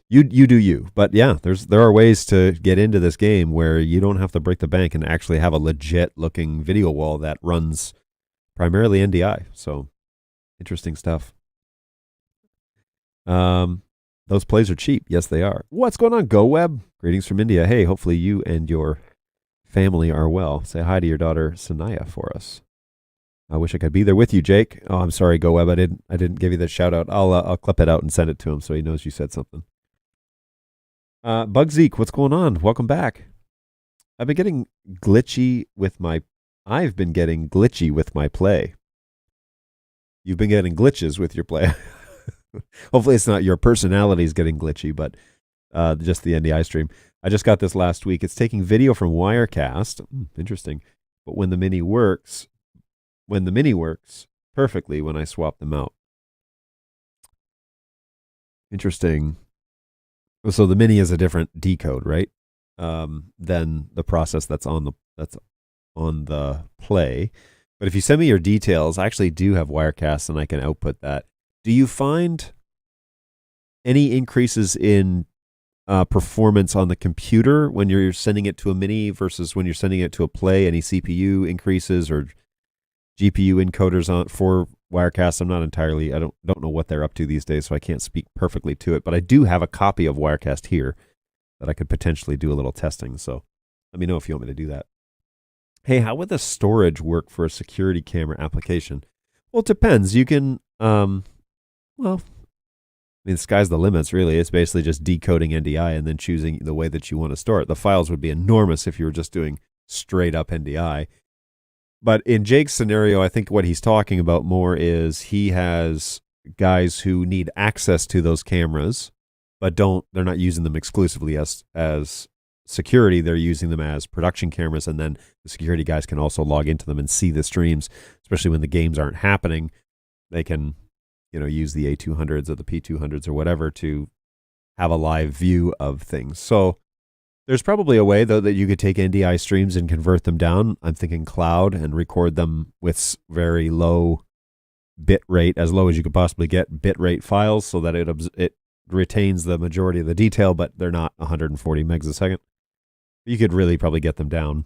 you do you. But yeah, there are ways to get into this game where you don't have to break the bank and actually have a legit looking video wall that runs primarily NDI. So interesting stuff. Those plays are cheap. Yes, they are. What's going on, GoWeb? Greetings from India. Hey, hopefully you and your family are well. Say hi to your daughter Sanaya for us. I wish I could be there with you, Jake. Oh, I'm sorry, GoWeb. I didn't give you that shout out. I'll clip it out and send it to him so he knows you said something. Bug Zeke, what's going on? Welcome back. I've been getting glitchy with my. I've been getting glitchy with my play. You've been getting glitches with your play. Hopefully, it's not your personality is getting glitchy, but just the NDI stream. I just got this last week. It's taking video from Wirecast. Interesting. But when the mini works perfectly when I swap them out. Interesting. So the mini is a different decode, right? Than the process that's on the play. But if you send me your details, I actually do have Wirecast and I can output that. Do you find any increases in performance on the computer when you're sending it to a mini versus when you're sending it to a play? Any CPU increases or GPU encoders on for Wirecast? I don't know what they're up to these days, so I can't speak perfectly to it. But I do have a copy of Wirecast here that I could potentially do a little testing. So let me know if you want me to do that. Hey, how would the storage work for a security camera application? Well, it depends. You can, the sky's the limits, really. It's basically just decoding NDI and then choosing the way that you want to store it. The files would be enormous if you were just doing straight up NDI. But in Jake's scenario, I think what he's talking about more is he has guys who need access to those cameras, but they're not using them exclusively as security. They're using them as production cameras, and then the security guys can also log into them and see the streams, especially when the games aren't happening. They can, use the A200s or the P200s or whatever to have a live view of things. So there's probably a way, though, that you could take NDI streams and convert them down. I'm thinking cloud and record them with very low bit rate, as low as you could possibly get bit rate files, so that it retains the majority of the detail, but they're not 140 megs a second. You could really probably get them down.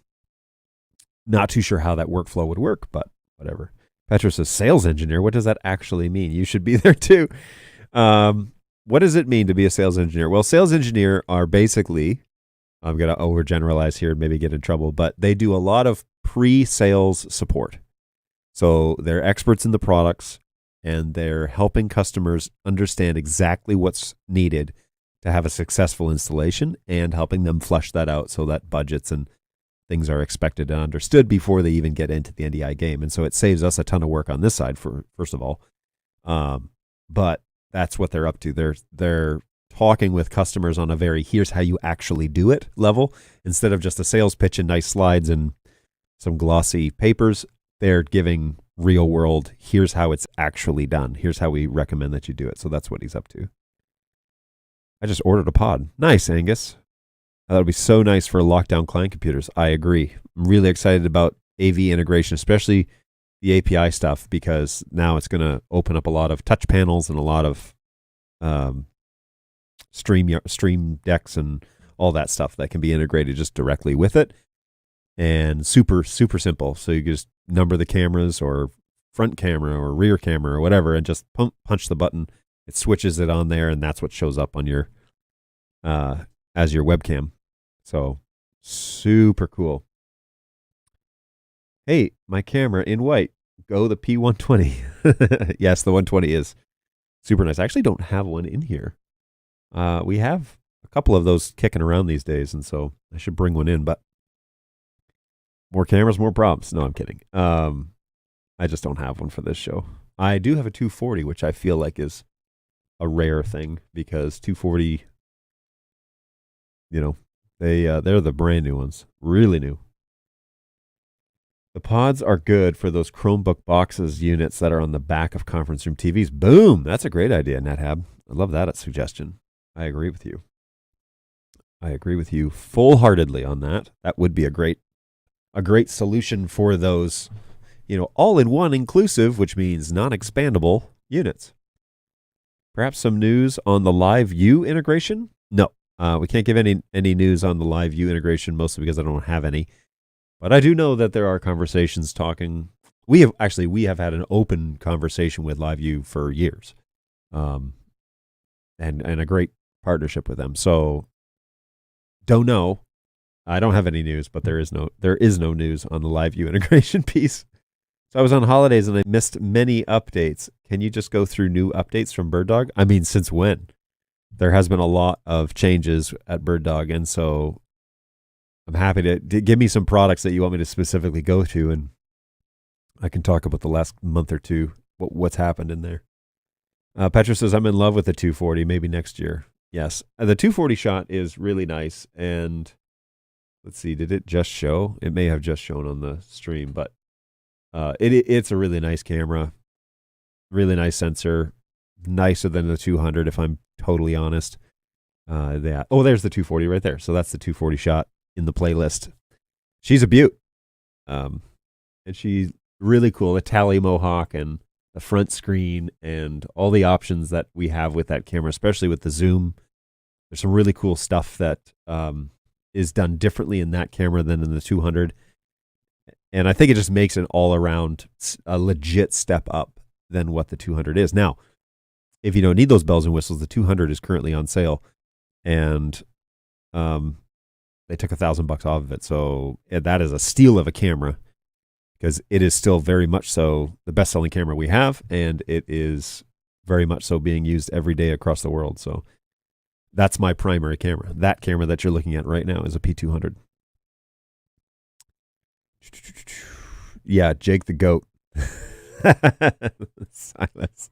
Not too sure how that workflow would work, but whatever. Petra says, sales engineer, what does that actually mean? You should be there too. What does it mean to be a sales engineer? Well, sales engineer are basically, I'm going to overgeneralize here and maybe get in trouble, but they do a lot of pre-sales support. So they're experts in the products, and they're helping customers understand exactly what's needed to have a successful installation and helping them flush that out so that budgets and things are expected and understood before they even get into the NDI game. And so it saves us a ton of work on this side, first of all. But that's what they're up to. They're talking with customers on a very here's how you actually do it level. Instead of just a sales pitch and nice slides and some glossy papers, they're giving real world, here's how it's actually done. Here's how we recommend that you do it. So that's what he's up to. I just ordered a pod. Nice, Angus. That would be so nice for lockdown client computers. I agree. I'm really excited about AV integration, especially the API stuff, because now it's going to open up a lot of touch panels and a lot of stream decks and all that stuff that can be integrated just directly with it. And super, super simple. So you just number the cameras or front camera or rear camera or whatever and just punch the button. It switches it on there, and that's what shows up on your as your webcam. So super cool. Hey, my camera in white. Go the P120. Yes, the 120 is super nice. I actually don't have one in here. We have a couple of those kicking around these days, and so I should bring one in. But more cameras, more problems. No, I'm kidding. I just don't have one for this show. I do have a 240, which I feel like is a rare thing, because 240, they're the brand new ones, really new. The pods are good for those Chromebook boxes units that are on the back of conference room TVs. Boom! That's a great idea, NetHab. I love that suggestion. I agree with you. I agree with you full-heartedly on that. That would be a great solution for those, all-in-one inclusive, which means non-expandable units. Perhaps some news on the Live View integration? No, we can't give any news on the Live View integration, mostly because I don't have any. But I do know that there are conversations talking. We have had an open conversation with Live View for years, and a great partnership with them. So don't know. I don't have any news, but there is no news on the Live View integration piece. So I was on holidays and I missed many updates. Can you just go through new updates from BirdDog? I mean, since when? There has been a lot of changes at BirdDog, and so I'm happy to give me some products that you want me to specifically go to, and I can talk about the last month or two, what's happened in there. Petra says, I'm in love with the 240, maybe next year. Yes. The 240 shot is really nice. And let's see, did it just show? It may have just shown on the stream, but it's a really nice camera, really nice sensor, nicer than the 200 if I'm totally honest. There's the 240 right there. So that's the 240 shot in the playlist. She's a beaut. And she's really cool. The tally mohawk and the front screen and all the options that we have with that camera, especially with the zoom. There's some really cool stuff that is done differently in that camera than in the 200. And I think it just makes an all-around a legit step up than what the 200 is. Now, if you don't need those bells and whistles, the 200 is currently on sale, and they took $1,000 off of it. So that is a steal of a camera, because it is still very much so the best-selling camera we have, and it is very much so being used every day across the world. So that's my primary camera. That camera that you're looking at right now is a P200. Yeah, Jake the Goat. Silas.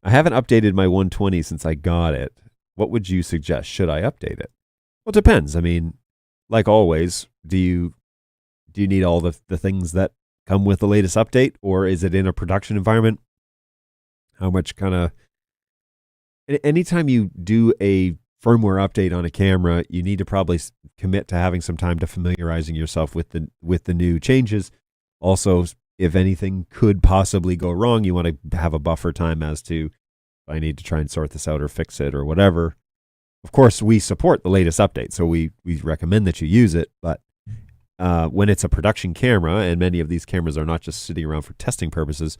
I haven't updated my 120 since I got it. What would you suggest? Should I update it? Well, it depends. I mean, like always, do you need all the things that come with the latest update, or is it in a production environment? How much kind of... Anytime you do a firmware update on a camera, you need to probably commit to having some time to familiarizing yourself with the new changes. Also, if anything could possibly go wrong, you want to have a buffer time as to, if I need to try and sort this out or fix it or whatever. Of course, we support the latest update, so we recommend that you use it, but when it's a production camera, and many of these cameras are not just sitting around for testing purposes,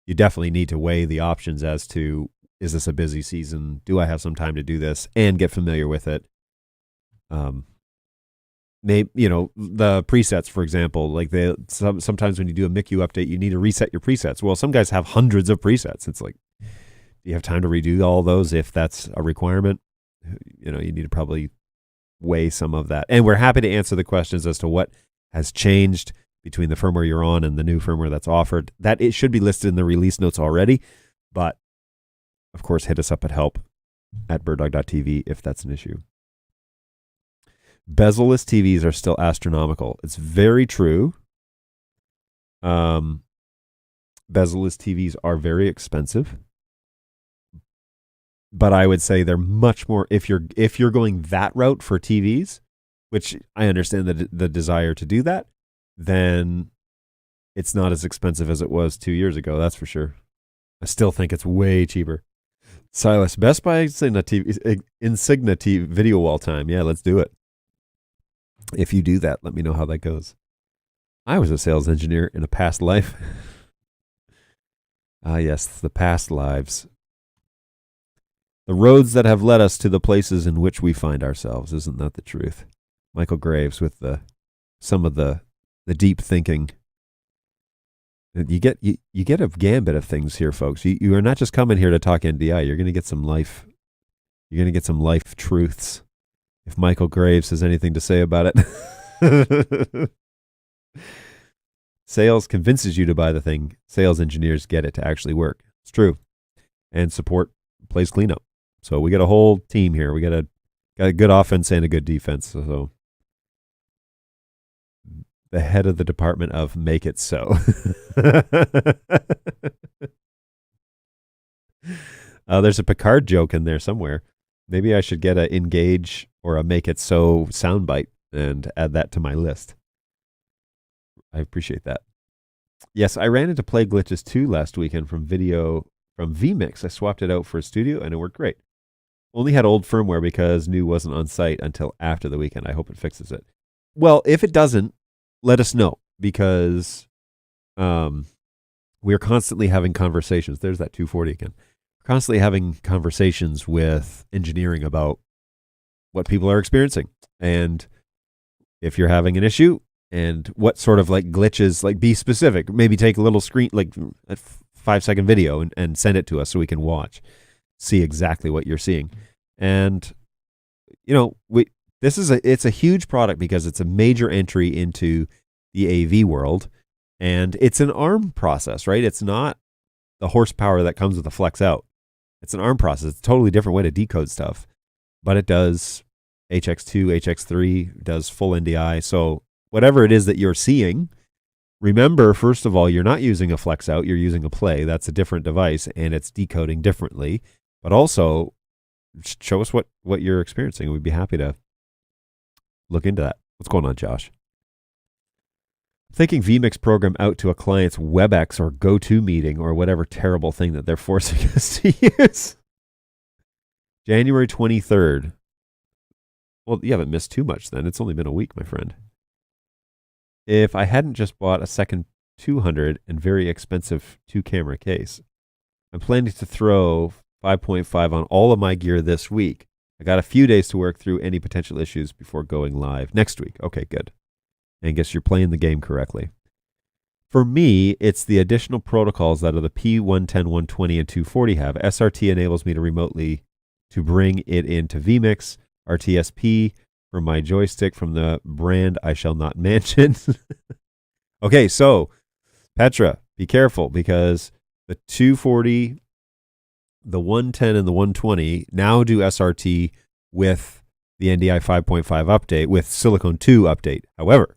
you definitely need to weigh the options as to, is this a busy season? Do I have some time to do this and get familiar with it? Maybe, the presets, for example, like sometimes when you do a MICU update, you need to reset your presets. Well, some guys have hundreds of presets. It's like, do you have time to redo all those if that's a requirement? You need to probably weigh some of that. And we're happy to answer the questions as to what has changed between the firmware you're on and the new firmware that's offered. That it should be listed in the release notes already, but of course, hit us up at help@birddog.tv if that's an issue. Bezel-less TVs are still astronomical. It's very true. Bezel-less TVs are very expensive, but I would say they're much more, if you're going that route for TVs, which I understand the desire to do that, then it's not as expensive as it was 2 years ago. That's for sure. I still think it's way cheaper. Silas, Best Buy Insignia TV video wall time. Yeah, let's do it. If you do that, let me know how that goes. I was a sales engineer in a past life. Yes, the past lives. The roads that have led us to the places in which we find ourselves. Isn't that the truth? Michael Graves with some of the deep thinking. You get a gambit of things here, folks. You are not just coming here to talk NDI. You're going to get some life. You're going to get some life truths. If Michael Graves has anything to say about it. Sales convinces you to buy the thing. Sales engineers get it to actually work. It's true. And support plays cleanup. So we got a whole team here. We got a good offense and a good defense. So the head of the department of Make It So. There's a Picard joke in there somewhere. Maybe I should get a Engage or a Make It So soundbite and add that to my list. I appreciate that. Yes, I ran into play glitches too last weekend from vMix. I swapped it out for a studio and it worked great. Only had old firmware because new wasn't on site until after the weekend. I hope it fixes it. Well, if it doesn't, let us know, because we're constantly having conversations. There's that 240 again. We're constantly having conversations with engineering about what people are experiencing. And if you're having an issue and what sort of like glitches, like be specific, maybe take a little screen, like a 5-second video and send it to us so we can see exactly what you're seeing. And, it's a huge product because it's a major entry into the AV world, and it's an ARM process, right? It's not the horsepower that comes with the Flex Out. It's an ARM process. It's a totally different way to decode stuff, but it does HX2, HX3, does full NDI. So whatever it is that you're seeing, remember, first of all, you're not using a Flex Out, you're using a Play. That's a different device, and it's decoding differently. But also, show us what you're experiencing. We'd be happy to look into that. What's going on, Josh? Thinking vMix program out to a client's WebEx or GoTo meeting or whatever terrible thing that they're forcing us to use. January 23rd. Well, you haven't missed too much then. It's only been a week, my friend. If I hadn't just bought a second 200 and very expensive 2-camera case, I'm planning to throw 5.5 on all of my gear this week. I got a few days to work through any potential issues before going live next week. Okay, good. And guess you're playing the game correctly. For me, it's the additional protocols that are the P110, 120, and 240 have. SRT enables me to remotely to bring it into vMix. RTSP for my joystick from the brand I shall not mention. Okay, so Petra, be careful because the 240, the 110, and the 120 now do SRT with the NDI 5.5 update, with Silicon 2 update. However,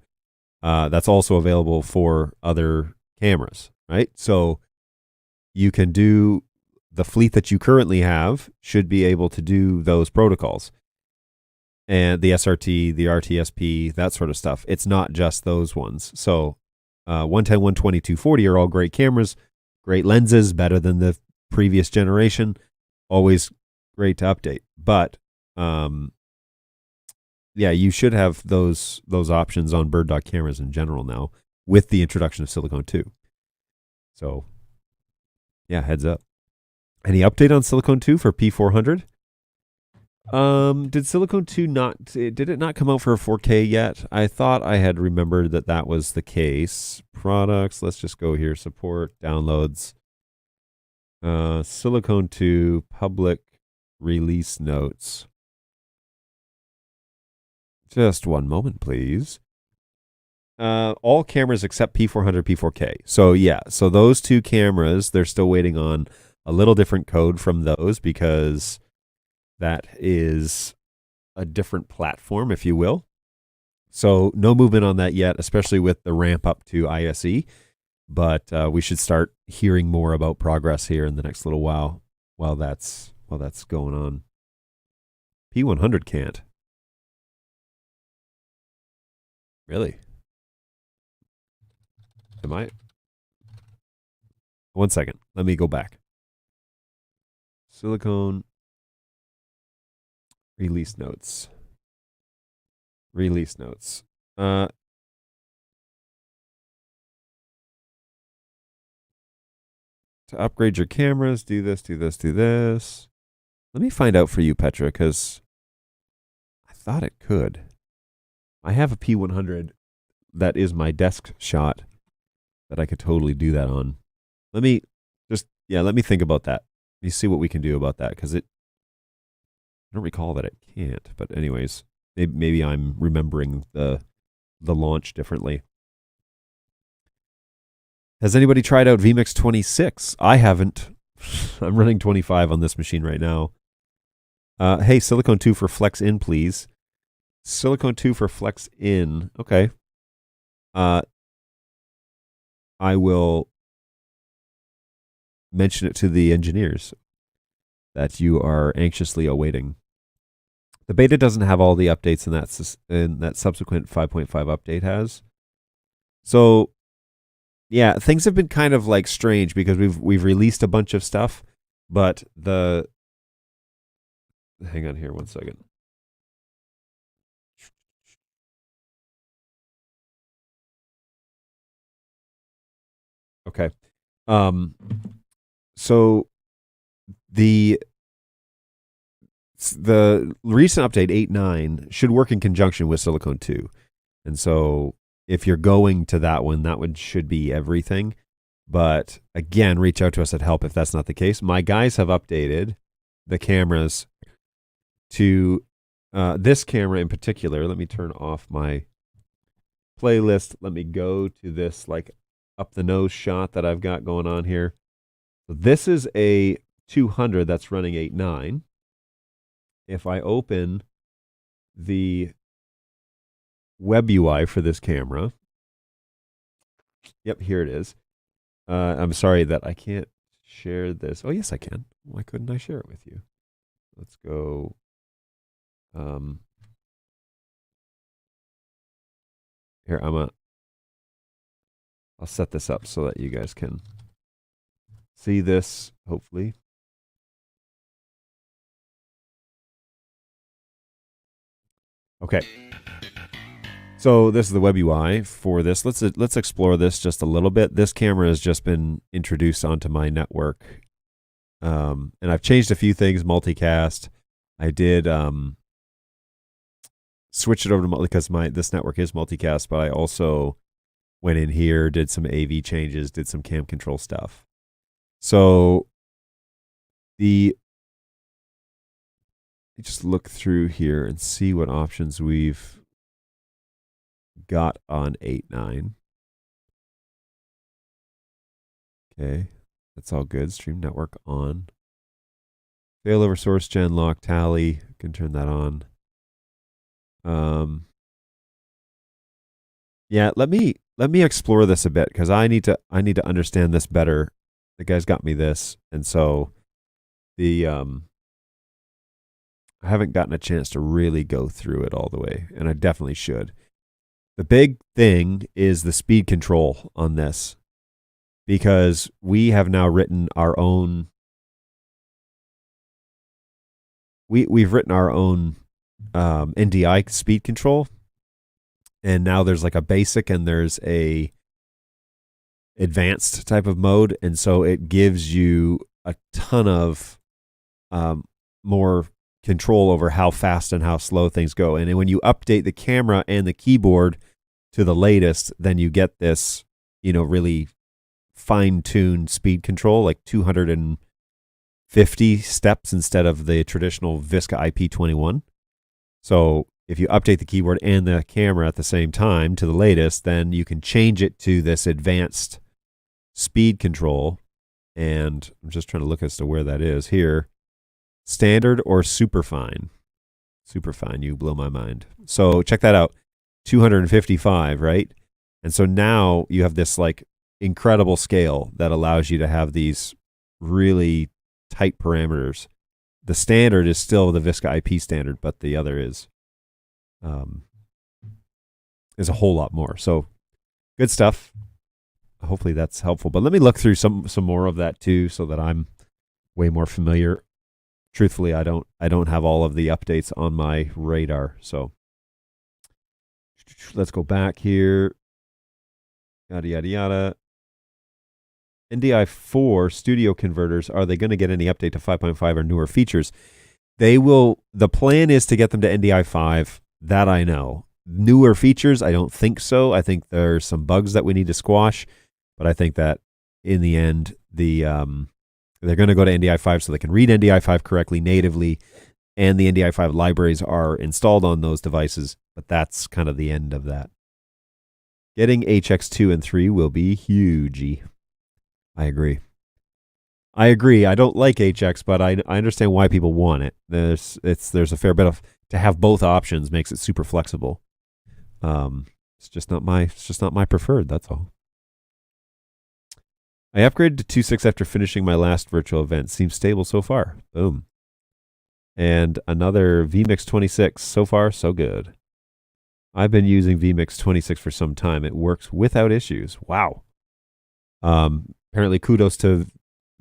that's also available for other cameras, right? So you can do the fleet that you currently have should be able to do those protocols. And the SRT, the RTSP, that sort of stuff. It's not just those ones. So 110, 120, 240 are all great cameras, great lenses, better than the previous generation. Always great to update. But yeah, you should have those options on BirdDog cameras in general now with the introduction of Silicon 2. So yeah, heads up. Any update on Silicon 2 for P400? Did Silicon 2 did it not come out for a 4K yet? I thought I had remembered that was the case. Products, let's just go here. Support, downloads. Silicon 2 public release notes. Just one moment, please. All cameras except P400, P4K. So yeah, so those two cameras, they're still waiting on a little different code from those because that is a different platform, if you will. So no movement on that yet, especially with the ramp up to ISE. But we should start hearing more about progress here in the next little while that's going on. P100 can't. Really? Am I? One second. Let me go back. Silicone release notes. Release notes. To upgrade your cameras, do this, do this, do this. Let me find out for you, Petra, because I thought it could. I have a P100 that is my desk shot that I could totally do that on. Let me think about that. Let me see what we can do about that because I don't recall that it can't. But anyways, maybe I'm remembering the launch differently. Has anybody tried out vMix 26? I haven't. I'm running 25 on this machine right now. Hey, Silicon 2 for Flex In, please. Silicon 2 for Flex In. Okay. I will mention it to the engineers that you are anxiously awaiting. The beta doesn't have all the updates in that subsequent 5.5 update has. So, yeah, things have been kind of like strange because we've released a bunch of stuff, but hang on here one second. Okay. So the recent update 8.9 should work in conjunction with Silicon 2. And so if you're going to that one should be everything. But again, reach out to us at help if that's not the case. My guys have updated the cameras to this camera in particular, let me turn off my playlist. Let me go to this like up the nose shot that I've got going on here. So this is a 200 that's running 8.9. If I open the web UI for this camera, yep, here it is. I'm sorry that I can't share this. Oh, yes, I can. Why couldn't I share it with you? Let's go. Here, I'll set this up so that you guys can see this, hopefully. Okay. So this is the web UI for this. Let's explore this just a little bit. This camera has just been introduced onto my network. And I've changed a few things, multicast. I did switch it over to because this network is multicast, but I also went in here, did some AV changes, did some cam control stuff. So just look through here and see what options we've got on 8.9. Okay, that's all good. Stream network on. Failover source gen lock tally. Can turn that on. Yeah, let me explore this a bit because I need to understand this better. The guy's got me this, and so I haven't gotten a chance to really go through it all the way, and I definitely should. The big thing is the speed control on this, because we have now written our own. We've written our own NDI speed control, and now there's like a basic and there's a advanced type of mode, and so it gives you a ton of more control over how fast and how slow things go. And when you update the camera and the keyboard to the latest, then you get this, really fine-tuned speed control, like 250 steps instead of the traditional Visca IP21. So if you update the keyboard and the camera at the same time to the latest, then you can change it to this advanced speed control. And I'm just trying to look as to where that is here. Standard or superfine? Superfine, you blow my mind. So check that out. 255, right? And so now you have this like incredible scale that allows you to have these really tight parameters. The standard is still the Visca IP standard, but the other is a whole lot more. So good stuff. Hopefully that's helpful. But let me look through some more of that too, so that I'm way more familiar. Truthfully, I don't have all of the updates on my radar. So let's go back here. Yada yada yada. NDI 4 studio converters, are they going to get any update to 5.5 or newer features? They will. The plan is to get them to NDI 5. That I know. Newer features, I don't think so. I think there's some bugs that we need to squash, but I think that in the end, they're going to go to NDI 5 so they can read NDI 5 correctly natively, and the NDI 5 libraries are installed on those devices, but that's kind of the end of that. Getting HX2 and 3 will be huge. I agree. I don't like HX, but I understand why people want it. There's a fair bit of, to have both options makes it super flexible. It's just not my preferred, that's all. I upgraded to 2.6 after finishing my last virtual event. Seems stable so far. Boom. And another vMix 26. So far, so good. I've been using vMix 26 for some time. It works without issues. Wow. Apparently, kudos to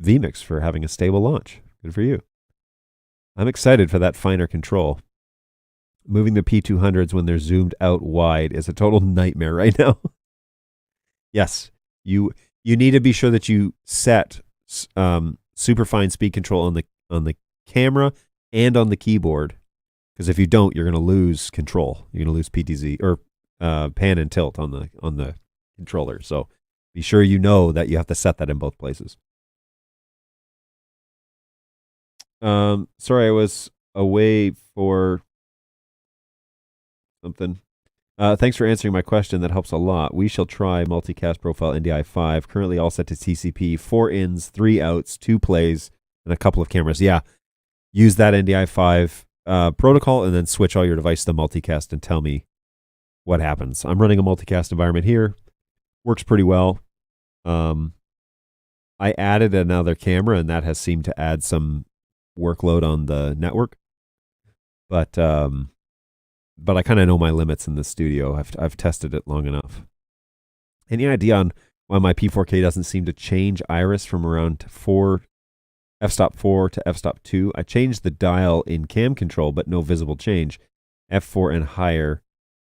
vMix for having a stable launch. Good for you. I'm excited for that finer control. Moving the P200s when they're zoomed out wide is a total nightmare right now. Yes, you need to be sure that you set superfine speed control on the camera and on the keyboard, because if you don't, you're going to lose control. You're going to lose PTZ or pan and tilt on the controller. So be sure you know that you have to set that in both places. Sorry, I was away for something. Thanks for answering my question. That helps a lot. We shall try multicast profile NDI 5. Currently all set to TCP. 4 ins, 3 outs, 2 plays, and a couple of cameras. Yeah. Use that NDI 5 protocol and then switch all your devices to multicast and tell me what happens. I'm running a multicast environment here. Works pretty well. I added another camera, and that has seemed to add some workload on the network. But I kind of know my limits in the studio. I've tested it long enough. Any idea on why my P4K doesn't seem to change iris from around f-stop 4 to f-stop 2? I changed the dial in cam control, but no visible change. F4 and higher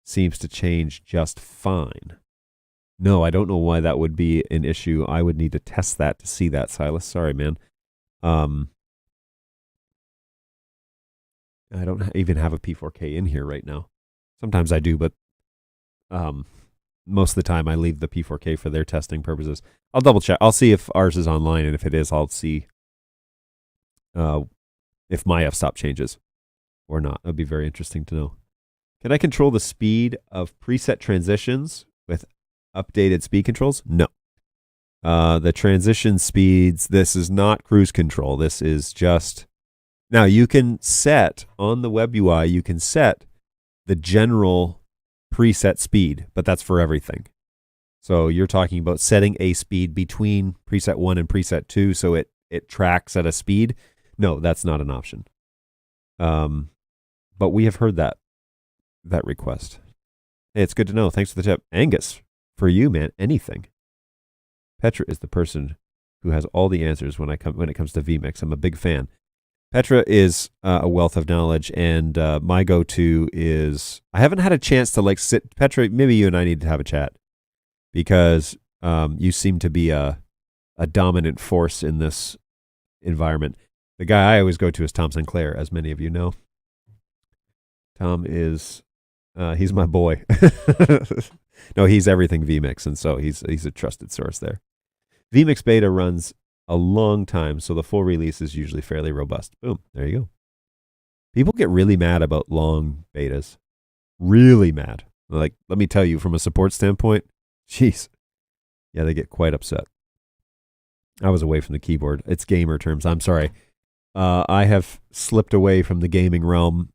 seems to change just fine. No, I don't know why that would be an issue. I would need to test that to see that, Silas. Sorry, man. I don't even have a P4K in here right now. Sometimes I do, but most of the time I leave the P4K for their testing purposes. I'll double check. I'll see if ours is online, and if it is, I'll see if my f-stop changes or not. That'd be very interesting to know. Can I control the speed of preset transitions with updated speed controls? No. The transition speeds, this is not cruise control. This is just... Now, you can set, on the web UI, you can set the general preset speed, but that's for everything. So you're talking about setting a speed between preset 1 and preset 2 so it tracks at a speed. No, that's not an option. But we have heard that request. Hey, it's good to know. Thanks for the tip. Angus, for you, man, anything. Petra is the person who has all the answers when it comes to vMix. I'm a big fan. Petra is a wealth of knowledge, and my go-to is... I haven't had a chance to sit... Petra, maybe you and I need to have a chat, because you seem to be a dominant force in this environment. The guy I always go to is Tom Sinclair, as many of you know. Tom is... he's my boy. No, he's everything vMix, and so he's a trusted source there. vMix beta runs a long time, so the full release is usually fairly robust. Boom, there you go. People get really mad about long betas. Really mad. Like, let me tell you, from a support standpoint, jeez. Yeah, they get quite upset. I was away from the keyboard. It's gamer terms. I'm sorry. I have slipped away from the gaming realm,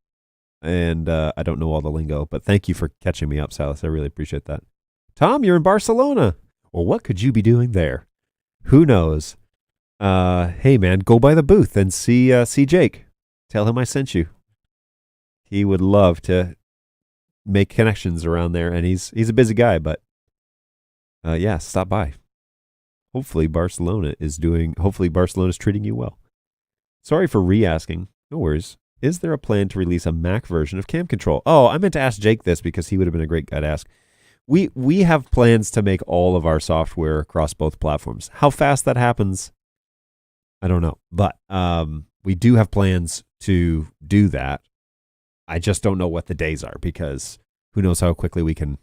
and I don't know all the lingo, but thank you for catching me up, Silas. I really appreciate that. Tom, you're in Barcelona. Well, what could you be doing there? Who knows? Hey, man, go by the booth and see Jake. Tell him I sent you. He would love to make connections around there, and he's a busy guy, but yeah, stop by. Hopefully Barcelona's treating you well. Sorry for re-asking. No worries. Is there a plan to release a Mac version of Cam Control? Oh, I meant to ask Jake this because he would have been a great guy to ask. We have plans to make all of our software across both platforms. How fast that happens, I don't know. But we do have plans to do that. I just don't know what the days are, because who knows how quickly we can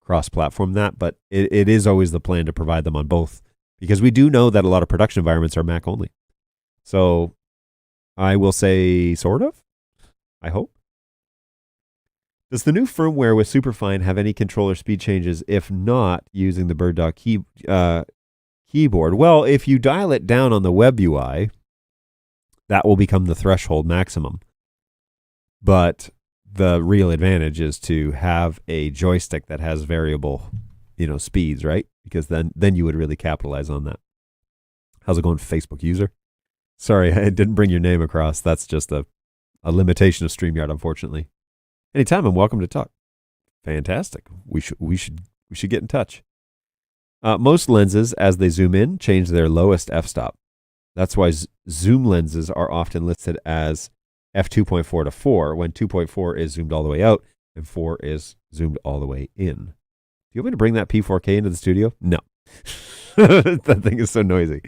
cross-platform that. But it is always the plan to provide them on both, because we do know that a lot of production environments are Mac only. So I will say sort of, I hope. Does the new firmware with Superfine have any controller speed changes if not using the BirdDog keyboard? Well, if you dial it down on the web UI, that will become the threshold maximum. But the real advantage is to have a joystick that has variable, speeds, right? Because then you would really capitalize on that. How's it going, Facebook user? Sorry, I didn't bring your name across. That's just a limitation of StreamYard, unfortunately. Anytime, I'm welcome to talk. Fantastic. We should get in touch. Most lenses, as they zoom in, change their lowest f-stop. That's why zoom lenses are often listed as f2.4 to 4, when 2.4 is zoomed all the way out and 4 is zoomed all the way in. Do you want me to bring that P4K into the studio? No. That thing is so noisy.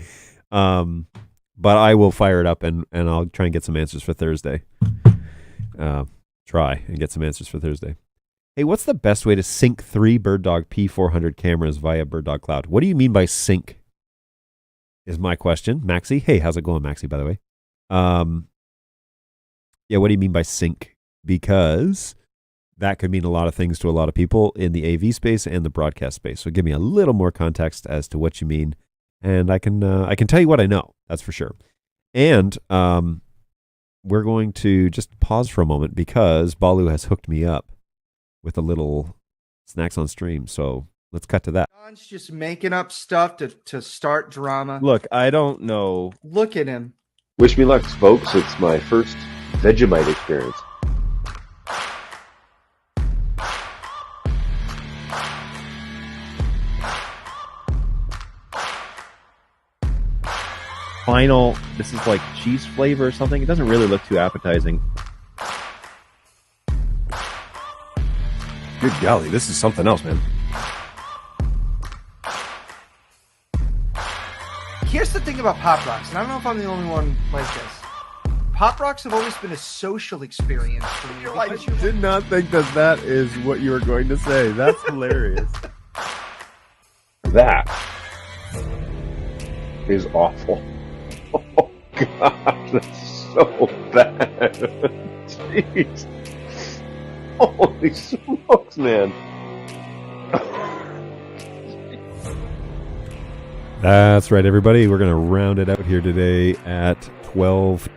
But I will fire it up, and I'll try and get some answers for Thursday. Try and get some answers for Thursday. Hey, what's the best way to sync 3 BirdDog P400 cameras via BirdDog Cloud? What do you mean by sync? Is my question. Maxie. Hey, how's it going, Maxie, by the way? Yeah, what do you mean by sync? Because that could mean a lot of things to a lot of people in the AV space and the broadcast space. So give me a little more context as to what you mean, and I can tell you what I know. That's for sure. And we're going to just pause for a moment because Balu has hooked me up with a little snacks on stream. So let's cut to that. John's just making up stuff to start drama. Look, I don't know. Look at him. Wish me luck, folks. It's my first Vegemite experience. Final, this is like cheese flavor or something. It doesn't really look too appetizing. Good golly, this is something else, man. Here's the thing about Pop Rocks, and I don't know if I'm the only one like this. Pop Rocks have always been a social experience for me. I did not think that is what you were going to say. That's hilarious. That is awful. Oh, God, that's so bad. Jeez. Holy smokes, man. That's right, everybody. We're going to round it out here today at 12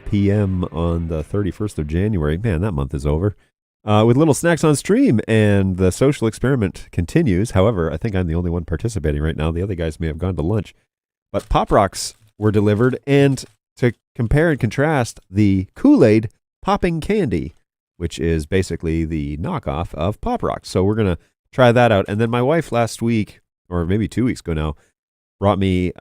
p.m. on the 31st of January. Man, that month is over. With little snacks on stream, and the social experiment continues. However, I think I'm the only one participating right now. The other guys may have gone to lunch. But Pop Rocks were delivered, and to compare and contrast, the Kool-Aid popping candy, which is basically the knockoff of Pop Rocks. So we're going to try that out. And then my wife last week, or maybe 2 weeks ago now, brought me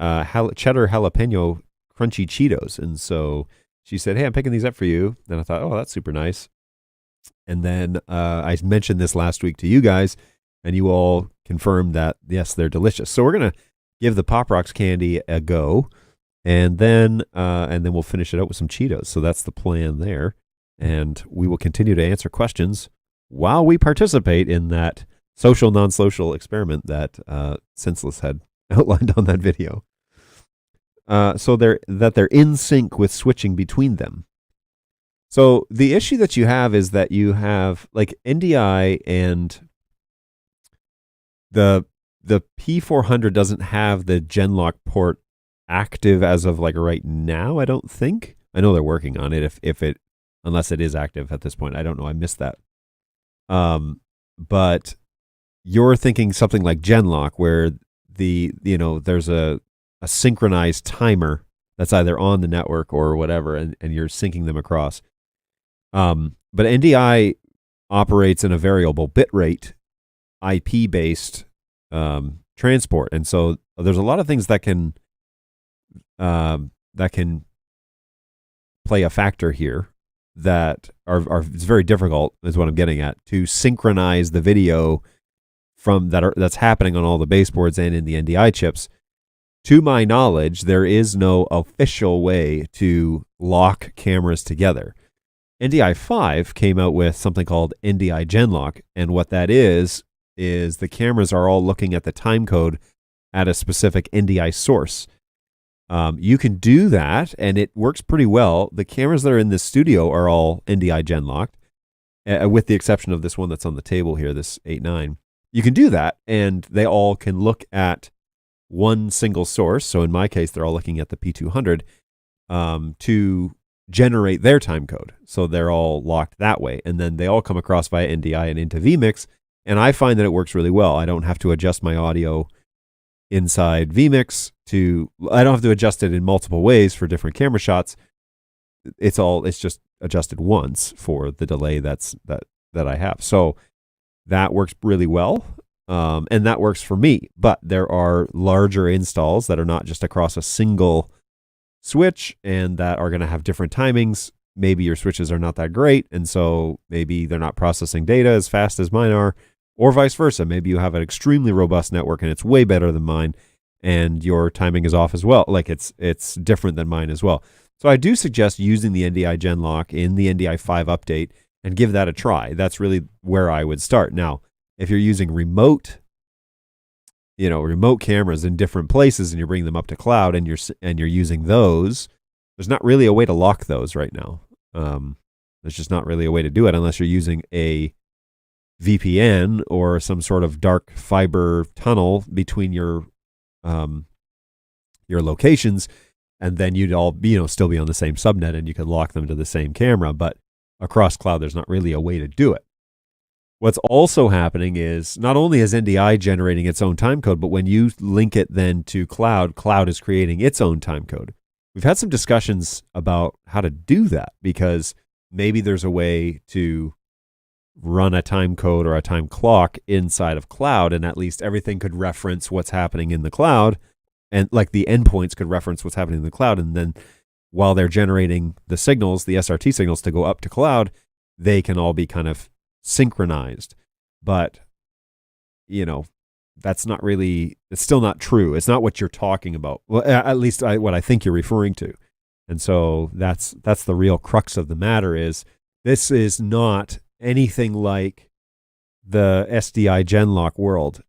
cheddar jalapeno crunchy Cheetos. And so she said, hey, I'm picking these up for you. Then I thought, oh, that's super nice. And then I mentioned this last week to you guys, and you all confirmed that, yes, they're delicious. So we're going to give the Pop Rocks candy a go, and then we'll finish it out with some Cheetos. So that's the plan there. And we will continue to answer questions while we participate in that social, non-social experiment that Senseless had outlined on that video. So they're in sync with switching between them. So the issue that you have is that you have like NDI, and the P400 doesn't have the Genlock port active as of like right now, I don't think. I know they're working on it unless it is active at this point. I don't know. I missed that. But you're thinking something like Genlock, where there's a synchronized timer that's either on the network or whatever, and you're syncing them across. But NDI operates in a variable bitrate, IP-based transport, and so there's a lot of things that can play a factor here that are it's very difficult, is what I'm getting at, to synchronize the video that's happening on all the baseboards and in the NDI chips. To my knowledge, there is no official way to lock cameras together. NDI 5 came out with something called NDI Genlock, and what that is the cameras are all looking at the time code at a specific NDI source. You can do that, and it works pretty well. The cameras that are in this studio are all NDI Genlocked, with the exception of this one that's on the table here, this 8.9. You can do that, and they all can look at one single source. So in my case, they're all looking at the P200 to generate their time code. So they're all locked that way. And then they all come across via NDI and into vMix. And I find that it works really well. I don't have to adjust my audio inside vMix I don't have to adjust it in multiple ways for different camera shots. It's just adjusted once for the delay that I have. So that works really well. And that works for me. But there are larger installs that are not just across a single switch and that are going to have different timings. Maybe your switches are not that great, and so maybe they're not processing data as fast as mine are, or vice versa. Maybe you have an extremely robust network and it's way better than mine, and your timing is off as well. Like it's different than mine as well. So I do suggest using the NDI Genlock in the NDI 5 update and give that a try. That's really where I would start. Now, if you're using remote cameras in different places and you're bringing them up to cloud and you're using those, there's not really a way to lock those right now. There's just not really a way to do it unless you're using a VPN or some sort of dark fiber tunnel between your locations, and then you'd all be, still be on the same subnet, and you could lock them to the same camera. But across cloud, there's not really a way to do it. What's also happening is not only is NDI generating its own timecode, but when you link it then to cloud, cloud is creating its own timecode. We've had some discussions about how to do that, because maybe there's a way to run a time code or a time clock inside of cloud, and at least everything could reference what's happening in the cloud, and like the endpoints could reference what's happening in the cloud. And then while they're generating the signals, the SRT signals to go up to cloud, they can all be kind of synchronized. But, that's not really, it's still not true. It's not what you're talking about. Well, at least what I think you're referring to. And so that's the real crux of the matter is this is not anything like the SDI Genlock world.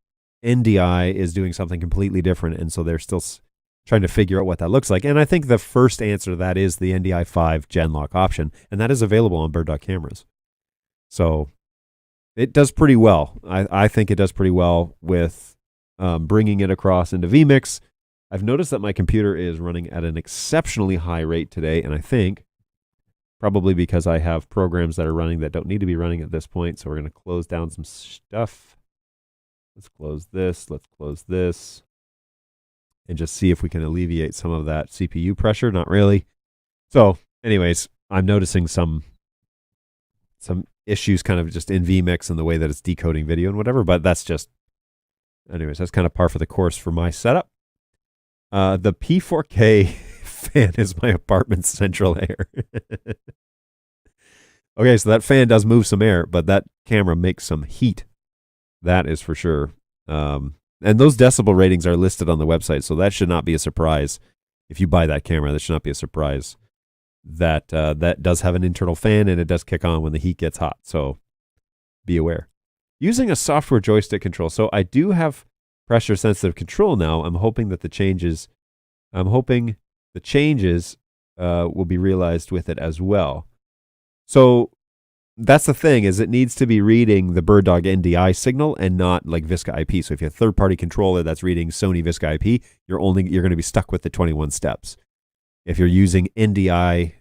NDI is doing something completely different, and so they're still trying to figure out what that looks like. And I think the first answer to that is the NDI 5 Genlock option, and that is available on BirdDog cameras. So it does pretty well. I think it does pretty well with bringing it across into vMix. I've noticed that my computer is running at an exceptionally high rate today, and I think probably because I have programs that are running that don't need to be running at this point. So we're going to close down some stuff. Let's close this. Let's close this. And just see if we can alleviate some of that CPU pressure. Not really. So anyways, I'm noticing some issues kind of just in vMix and the way that it's decoding video and whatever. But that's just, anyways, that's kind of par for the course for my setup. The P4K fan is my apartment's central air. Okay, so that fan does move some air, but that camera makes some heat. That is for sure. And those decibel ratings are listed on the website, so that should not be a surprise. If you buy that camera, that should not be a surprise. That does have an internal fan, and it does kick on when the heat gets hot, so be aware. Using a software joystick control. So I do have pressure-sensitive control now. I'm hoping the changes will be realized with it as well. So that's the thing, is it needs to be reading the BirdDog NDI signal and not like Visca IP. So if you have a third-party controller that's reading Sony Visca IP, you're going to be stuck with the 21 steps. If you're using NDI,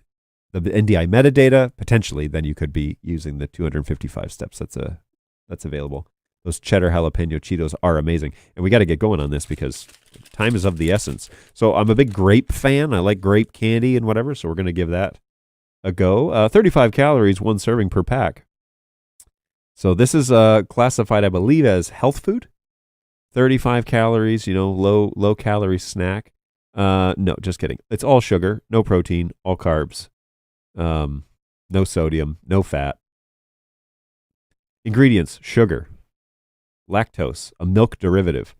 the NDI metadata, potentially, then you could be using the 255 steps. That's available. Those cheddar jalapeno Cheetos are amazing. And we got to get going on this because time is of the essence. So I'm a big grape fan. I like grape candy and whatever, so we're going to give that a go. 35 calories, one serving per pack. So this is classified, I believe, as health food. 35 calories, low calorie snack. No, just kidding. It's all sugar, no protein, all carbs, no sodium, no fat. Ingredients: sugar, lactose, a milk derivative,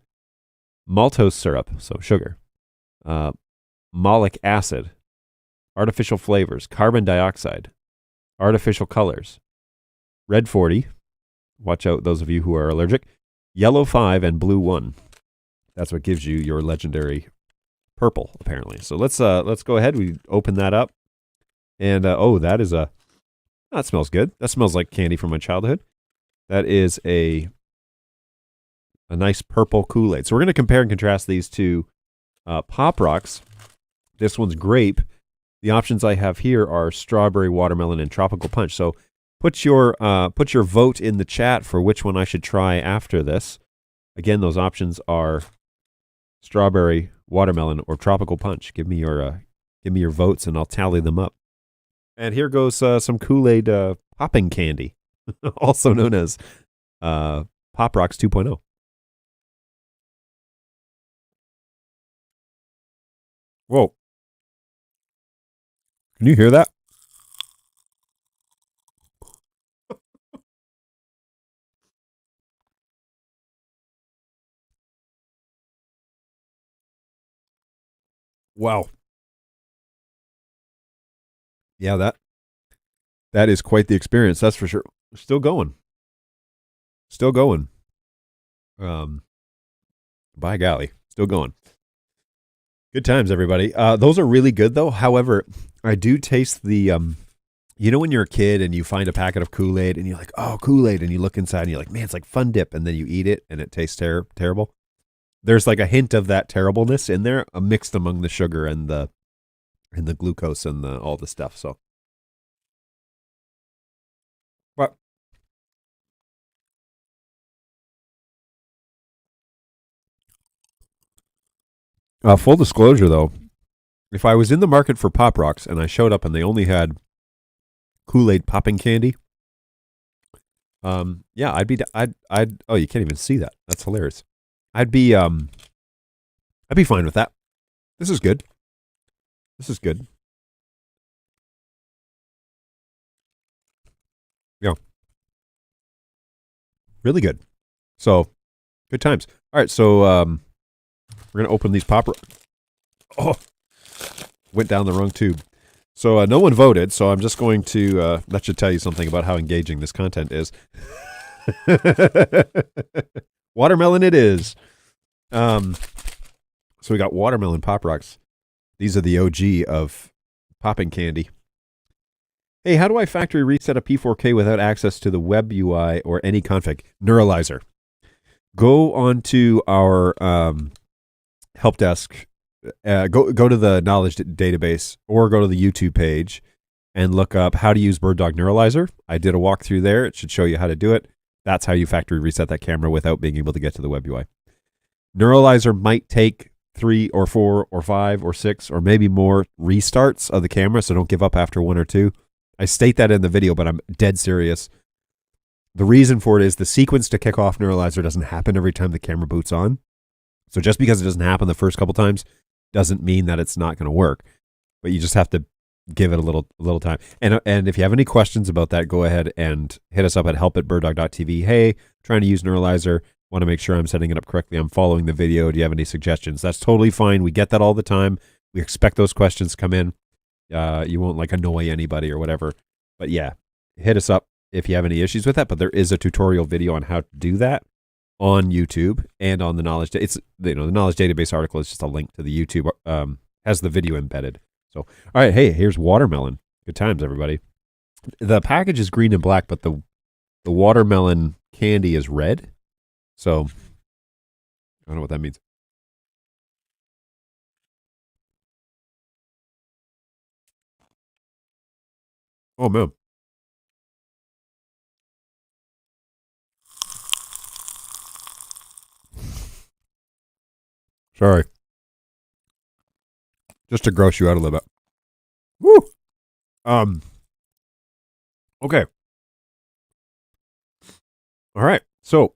maltose syrup, so sugar, malic acid, artificial flavors, carbon dioxide, artificial colors, red 40, watch out those of you who are allergic, yellow 5, and blue 1. That's what gives you your legendary purple, apparently. So let's go ahead. We open that up. And, that smells good. That smells like candy from my childhood. That is a nice purple Kool-Aid. So we're going to compare and contrast these two Pop Rocks. This one's grape. The options I have here are strawberry, watermelon, and tropical punch. So put your vote in the chat for which one I should try after this. Again, those options are strawberry, watermelon, or tropical punch. Give me your votes, and I'll tally them up. And here goes some Kool-Aid popping candy, also known as Pop Rocks 2.0. Whoa. Can you hear that? Wow. Yeah, that is quite the experience, that's for sure. Still going. By golly, still going. Good times, everybody. Those are really good, though. However, I do taste the, You know when you're a kid and you find a packet of Kool-Aid and you're like, oh, Kool-Aid, and you look inside and you're like, man, it's like Fun Dip, and then you eat it and it tastes terrible. There's like a hint of that terribleness in there, mixed among the sugar and the glucose and all the stuff. So, but full disclosure though, if I was in the market for Pop Rocks and I showed up and they only had Kool-Aid popping candy, yeah, I'd oh, you can't even see that. That's hilarious. I'd be fine with that. This is good. This is good. Yeah. Really good. So, good times. All right, so we're going to open these Pop Rocks. Oh, went down the wrong tube. So no one voted, so I'm just going to, that should tell you something about how engaging this content is. Watermelon it is. So we got watermelon Pop Rocks. These are the OG of popping candy. Hey, how do I factory reset a P4K without access to the web UI or any config? Neuralizer. Go onto our help desk. Go to the knowledge database or go to the YouTube page and look up how to use BirdDog Neuralizer. I did a walkthrough there. It should show you how to do it. That's how you factory reset that camera without being able to get to the web UI. Neuralizer might take 3 or 4 or 5 or 6 or maybe more restarts of the camera, so don't give up after 1 or 2. I state that in the video, but I'm dead serious. The reason for it is the sequence to kick off Neuralizer doesn't happen every time the camera boots on. So just because it doesn't happen the first couple times doesn't mean that it's not going to work. But you just have to give it a little time. And if you have any questions about that, go ahead and hit us up at help@birddog.tv. Hey, trying to use Neuralizer. Want to make sure I'm setting it up correctly. I'm following the video. Do you have any suggestions? That's totally fine. We get that all the time. We expect those questions to come in. You won't like annoy anybody or whatever. But yeah, hit us up if you have any issues with that. But there is a tutorial video on how to do that on YouTube and on the knowledge. It's the knowledge database article is just a link to the YouTube. Has the video embedded. So all right, hey, here's watermelon. Good times, everybody. The package is green and black, but the watermelon candy is red. So I don't know what that means. Oh man. Sorry. Just to gross you out a little bit. Woo! Okay. All right. So,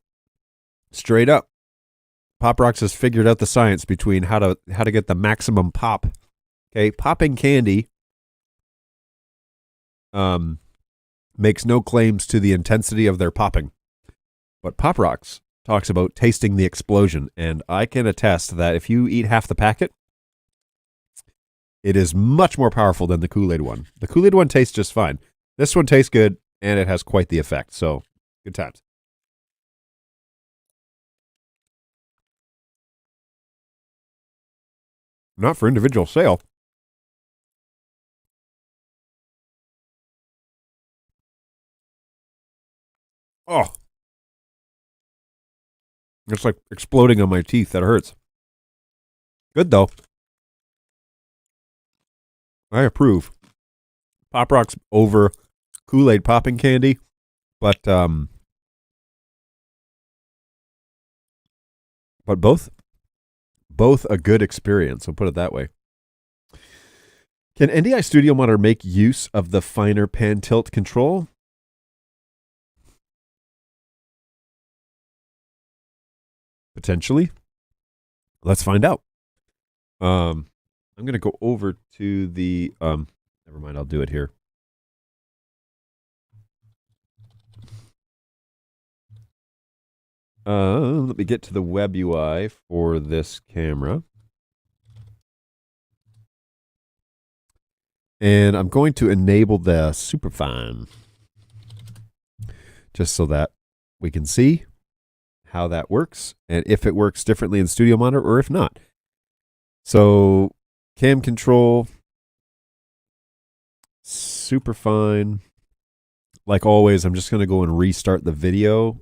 straight up, Pop Rocks has figured out the science between how to get the maximum pop. Okay, popping candy makes no claims to the intensity of their popping. But Pop Rocks talks about tasting the explosion, and I can attest that if you eat half the packet, it is much more powerful than the Kool-Aid one. The Kool-Aid one tastes just fine. This one tastes good, and it has quite the effect. So, good times. Not for individual sale. Oh. It's like exploding on my teeth. That hurts. Good, though. I approve. Pop Rocks over Kool-Aid popping candy, but both a good experience. I'll put it that way. Can NDI Studio Monitor make use of the finer pan tilt control? Potentially. Let's find out. I'm going to go over to the, never mind, I'll do it here. Let me get to the web UI for this camera. And I'm going to enable the Superfine just so that we can see how that works and if it works differently in Studio Monitor or if not. So cam control, super fine. Like always, I'm just going to go and restart the video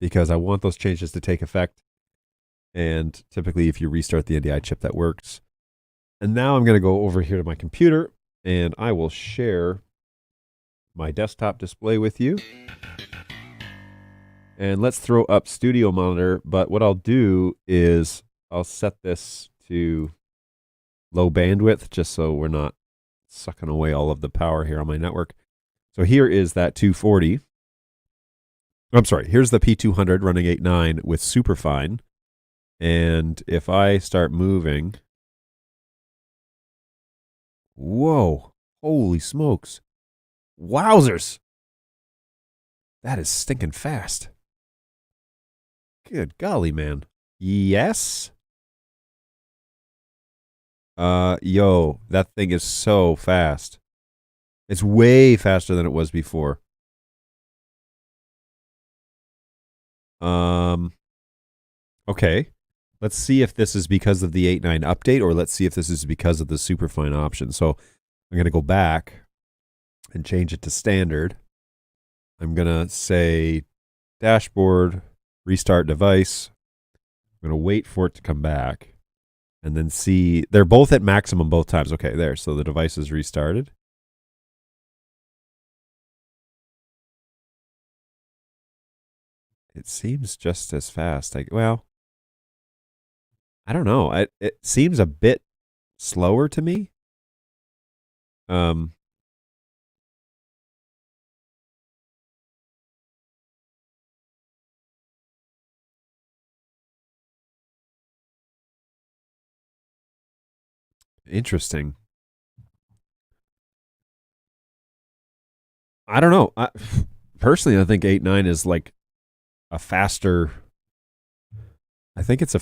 because I want those changes to take effect. And typically, if you restart the NDI chip, that works. And now I'm going to go over here to my computer, and I will share my desktop display with you. And let's throw up Studio Monitor. But what I'll do is I'll set this to low bandwidth just so we're not sucking away all of the power here on my network. So here is that 240. I'm sorry, here's the P200 running 8.9 with Superfine. And if I start moving, whoa, holy smokes. Wowzers. That is stinking fast. Good golly, man. Yes. Yo, that thing is so fast. It's way faster than it was before. Okay. Let's see if this is because of the 8.9 update, or let's see if this is because of the Superfine option. So I'm going to go back and change it to standard. I'm going to say dashboard, restart device. I'm going to wait for it to come back and then see. They're both at maximum both times. Okay, there. So the device is restarted. It seems just as fast. Well, I don't know. It seems a bit slower to me. Interesting. I don't know. Personally, I think 8.9 is like a faster. I think it's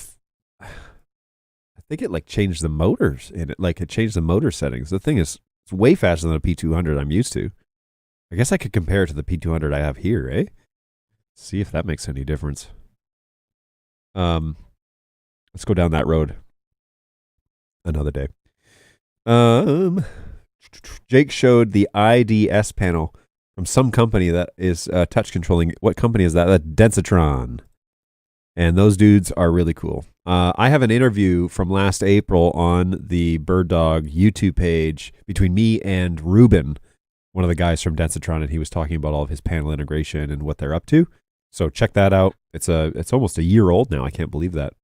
I think it like changed the motors in it. Like it changed the motor settings. The thing is, it's way faster than a P200 I'm used to. I guess I could compare it to the P200 I have here, eh? See if that makes any difference. Let's go down that road another day. Jake showed the IDS panel from some company that is touch controlling. What company is that? Densitron. And those dudes are really cool. I have an interview from last April on the BirdDog YouTube page between me and Ruben, one of the guys from Densitron, and he was talking about all of his panel integration and what they're up to. So check that out. It's almost a year old now. I can't believe that.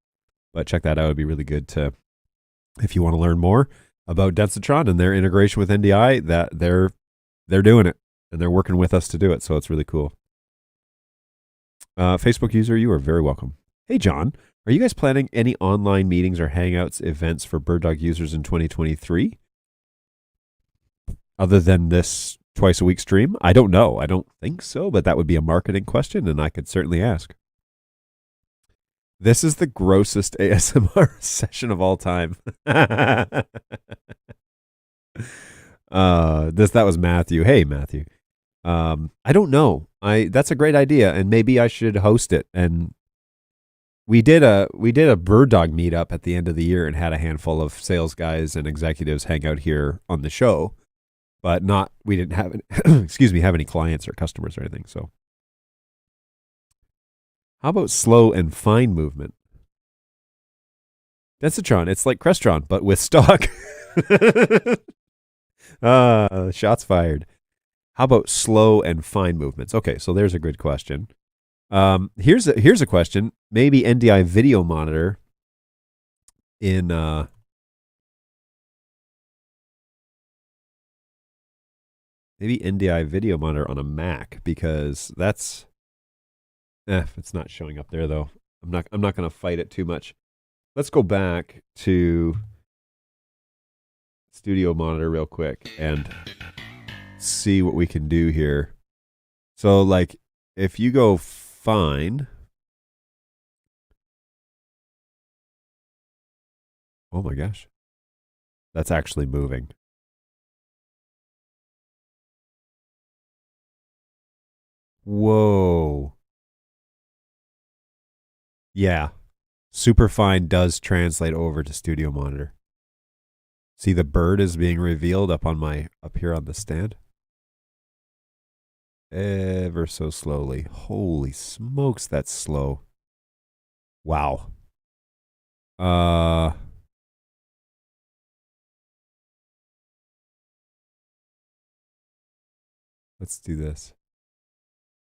But check that out. It'd be really good to, if you want to learn more about Densitron and their integration with NDI, that they're doing it and they're working with us to do it. So it's really cool. Facebook user, you are very welcome. Hey, John, are you guys planning any online meetings or Hangouts events for BirdDog users in 2023? Other than this twice a week stream? I don't know. I don't think so, but that would be a marketing question, and I could certainly ask. This is the grossest ASMR session of all time. That was Matthew. Hey, Matthew. I don't know. That's a great idea, and maybe I should host it. And we did a BirdDog meetup at the end of the year and had a handful of sales guys and executives hang out here on the show, but we didn't have have any clients or customers or anything. So how about slow and fine movement? Densitron, it's like Crestron, but with stock. Shots fired. How about slow and fine movements? Okay, so there's a good question. Here's a question. Maybe NDI video monitor in maybe NDI video monitor on a Mac, because that's it's not showing up there though. I'm not going to fight it too much. Let's go back to Studio Monitor real quick and see what we can do here. So like if you go fine, oh my gosh, that's actually moving. Whoa. Yeah. Superfine does translate over to Studio Monitor. See, the bird is being revealed up here on the stand. Ever so slowly. Holy smokes, that's slow. Wow. Let's do this.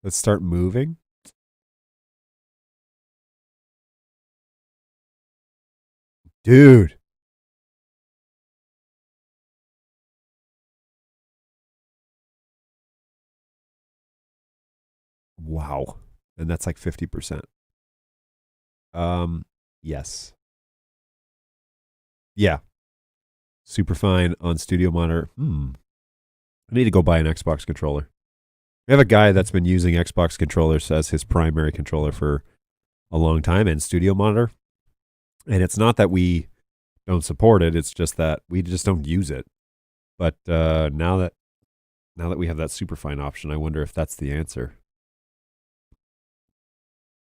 Let's start moving. Dude. Wow. And that's like 50%. Yes. Yeah. Super fine on studio monitor. I need to go buy an Xbox controller. We have a guy that's been using Xbox controllers as his primary controller for a long time and studio monitor. And it's not that we don't support it, it's just that we just don't use it. But now that we have that superfine option, I wonder if that's the answer.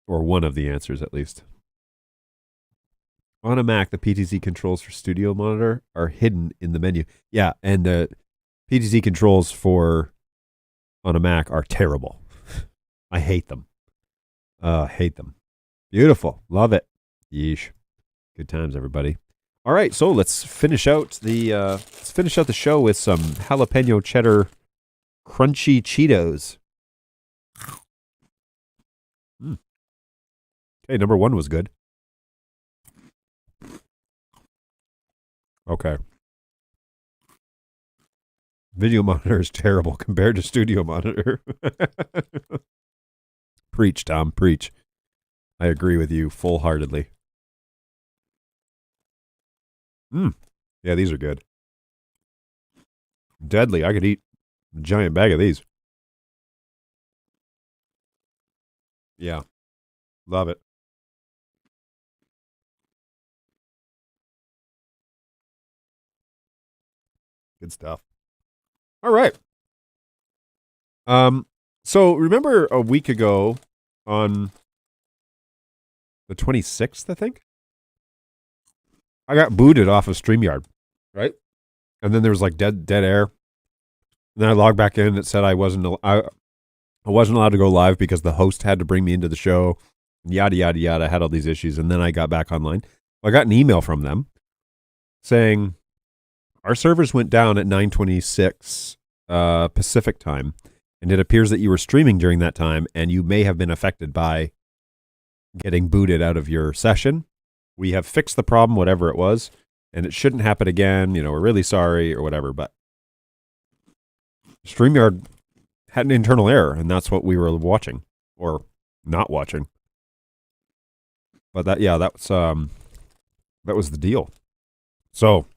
Or one of the answers, at least. On a Mac, the PTZ controls for studio monitor are hidden in the menu. Yeah, and the PTZ controls on a Mac are terrible. I hate them. Hate them. Beautiful. Love it. Yeesh. Good times, everybody. All right, so let's finish out the show with some jalapeno cheddar crunchy Cheetos. Okay, number 1 was good. Okay. Video monitor is terrible compared to studio monitor. Preach, Tom, preach. I agree with you full-heartedly. Yeah, these are good. Deadly. I could eat a giant bag of these. Yeah. Love it. Good stuff. All right. So remember a week ago on the 26th, I think? I got booted off of StreamYard, right? And then there was like dead air. And then I logged back in and it said I wasn't allowed to go live because the host had to bring me into the show. Yada, yada, yada. I had all these issues. And then I got back online. I got an email from them saying our servers went down at 9:26 Pacific time. And it appears that you were streaming during that time and you may have been affected by getting booted out of your session. We have fixed the problem, whatever it was, and it shouldn't happen again. We're really sorry or whatever, but StreamYard had an internal error, and that's what we were watching or not watching. But that was the deal. So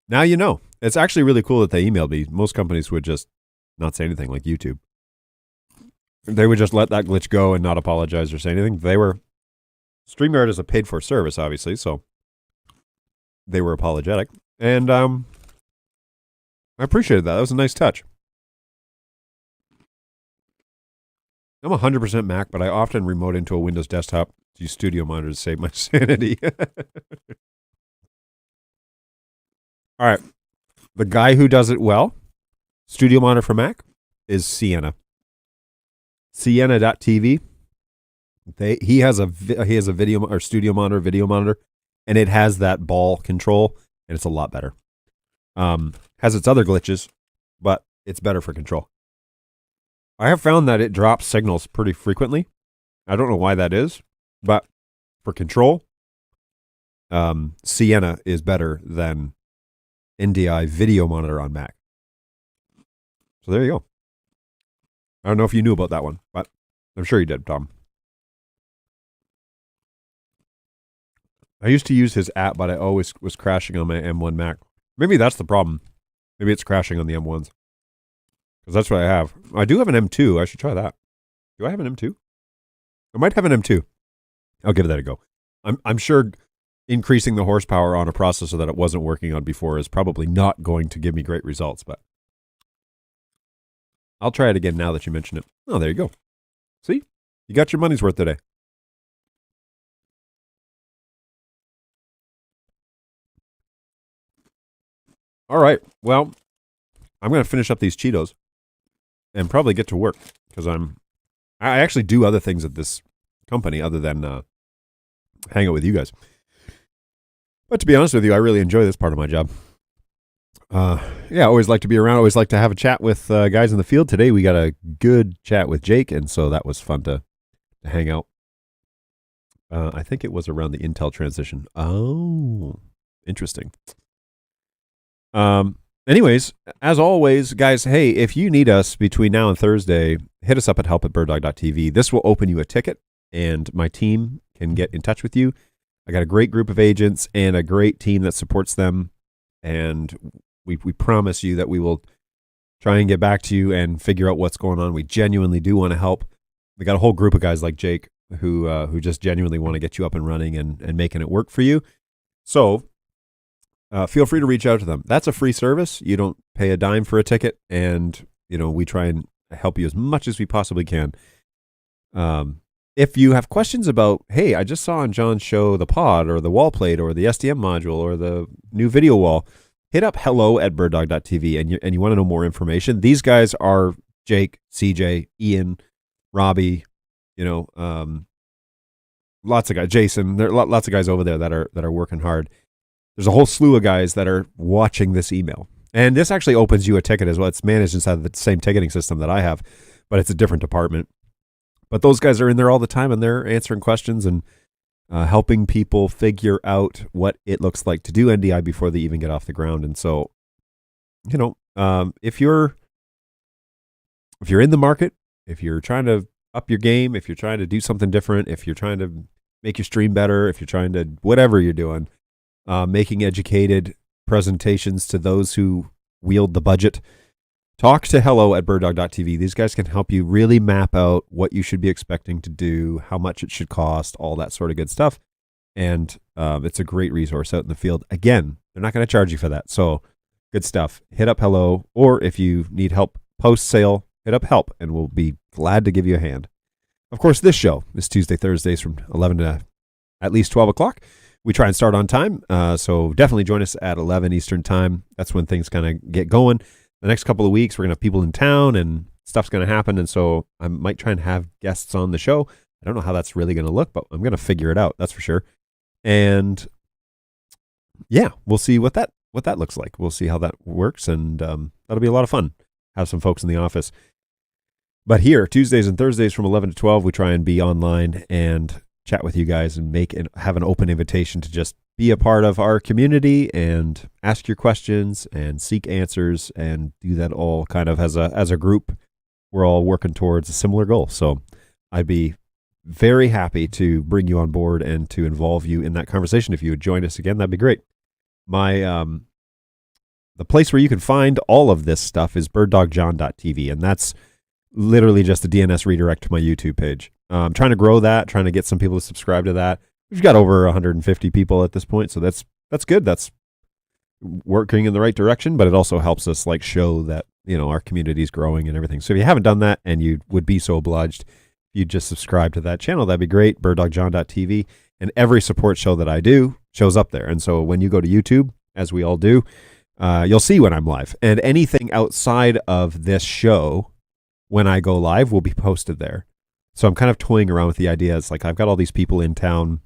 now you know. It's actually really cool that they emailed me. Most companies would just not say anything, like YouTube. They would just let that glitch go and not apologize or say anything. StreamYard is a paid-for service, obviously, so they were apologetic. And I appreciated that. That was a nice touch. I'm 100% Mac, but I often remote into a Windows desktop to use Studio Monitor to save my sanity. All right. The guy who does it well, Studio Monitor for Mac, is Sienna. Sienna.tv. He has a video or studio monitor, and it has that ball control, and it's a lot better. Has its other glitches, but it's better for control. I have found that it drops signals pretty frequently. I don't know why that is, but for control, Sienna is better than NDI video monitor on Mac. So there you go. I don't know if you knew about that one, but I'm sure you did, Tom. I used to use his app, but I always was crashing on my M1 Mac. Maybe that's the problem. Maybe it's crashing on the M1s. Because that's what I have. I do have an M2. I should try that. Do I have an M2? I might have an M2. I'll give that a go. I'm sure increasing the horsepower on a processor that it wasn't working on before is probably not going to give me great results, but I'll try it again now that you mention it. Oh, there you go. See? You got your money's worth today. All right. Well, I'm going to finish up these Cheetos and probably get to work because I actually do other things at this company other than hang out with you guys. But to be honest with you, I really enjoy this part of my job. Yeah, always like to be around. Always like to have a chat with guys in the field. Today we got a good chat with Jake, and so that was fun to hang out. I think it was around the Intel transition. Oh, interesting. Anyways, as always, guys, hey, if you need us between now and Thursday, hit us up at help@birddog.tv. This will open you a ticket, and my team can get in touch with you. I got a great group of agents and a great team that supports them, and we promise you that we will try and get back to you and figure out what's going on. We genuinely do want to help. We got a whole group of guys like Jake who just genuinely want to get you up and running and making it work for you. So feel free to reach out to them. That's a free service. You don't pay a dime for a ticket, and we try and help you as much as we possibly can. If you have questions about, hey, I just saw on John's show the pod or the wall plate or the SDM module or the new video wall, hit up hello@birddog.tv and you want to know more information. These guys are Jake, CJ, Ian, Robbie, lots of guys, Jason. There are lots of guys over there that are working hard. There's a whole slew of guys that are watching this email. And this actually opens you a ticket as well. It's managed inside the same ticketing system that I have, but it's a different department. But those guys are in there all the time, and they're answering questions and helping people figure out what it looks like to do NDI before they even get off the ground. And so, if you're in the market, if you're trying to up your game, if you're trying to do something different, if you're trying to make your stream better, if you're trying to whatever you're doing, making educated presentations to those who wield the budget, talk to hello@birddog.tv. These guys can help you really map out what you should be expecting to do, how much it should cost, all that sort of good stuff. And it's a great resource out in the field. Again, they're not going to charge you for that. So good stuff. Hit up hello, or if you need help post-sale, hit up help, and we'll be glad to give you a hand. Of course, this show is Tuesday, Thursdays from 11 to at least 12 o'clock. We try and start on time, so definitely join us at 11 Eastern time. That's when things kind of get going. The next couple of weeks, we're going to have people in town and stuff's going to happen. And so I might try and have guests on the show. I don't know how that's really going to look, but I'm going to figure it out. That's for sure. And yeah, we'll see what that looks like. We'll see how that works. And that'll be a lot of fun. Have some folks in the office. But here, Tuesdays and Thursdays from 11 to 12, we try and be online and chat with you guys and have an open invitation to just be a part of our community and ask your questions and seek answers and do that all kind of as a group. We're all working towards a similar goal. So I'd be very happy to bring you on board and to involve you in that conversation. If you would join us again, that'd be great. The place where you can find all of this stuff is birddogjohn.tv, and that's literally just a DNS redirect to my YouTube page. I'm trying to grow that, trying to get some people to subscribe to that. We've got over 150 people at this point, so that's good. That's working in the right direction, but it also helps us show that our community is growing and everything. So if you haven't done that and you would be so obliged, if you just subscribe to that channel, that'd be great. BirdDogJohn.tv, and every support show that I do shows up there. And so when you go to YouTube, as we all do, you'll see when I'm live, and anything outside of this show when I go live will be posted there. So I'm kind of toying around with the idea. It's I've got all these people in town.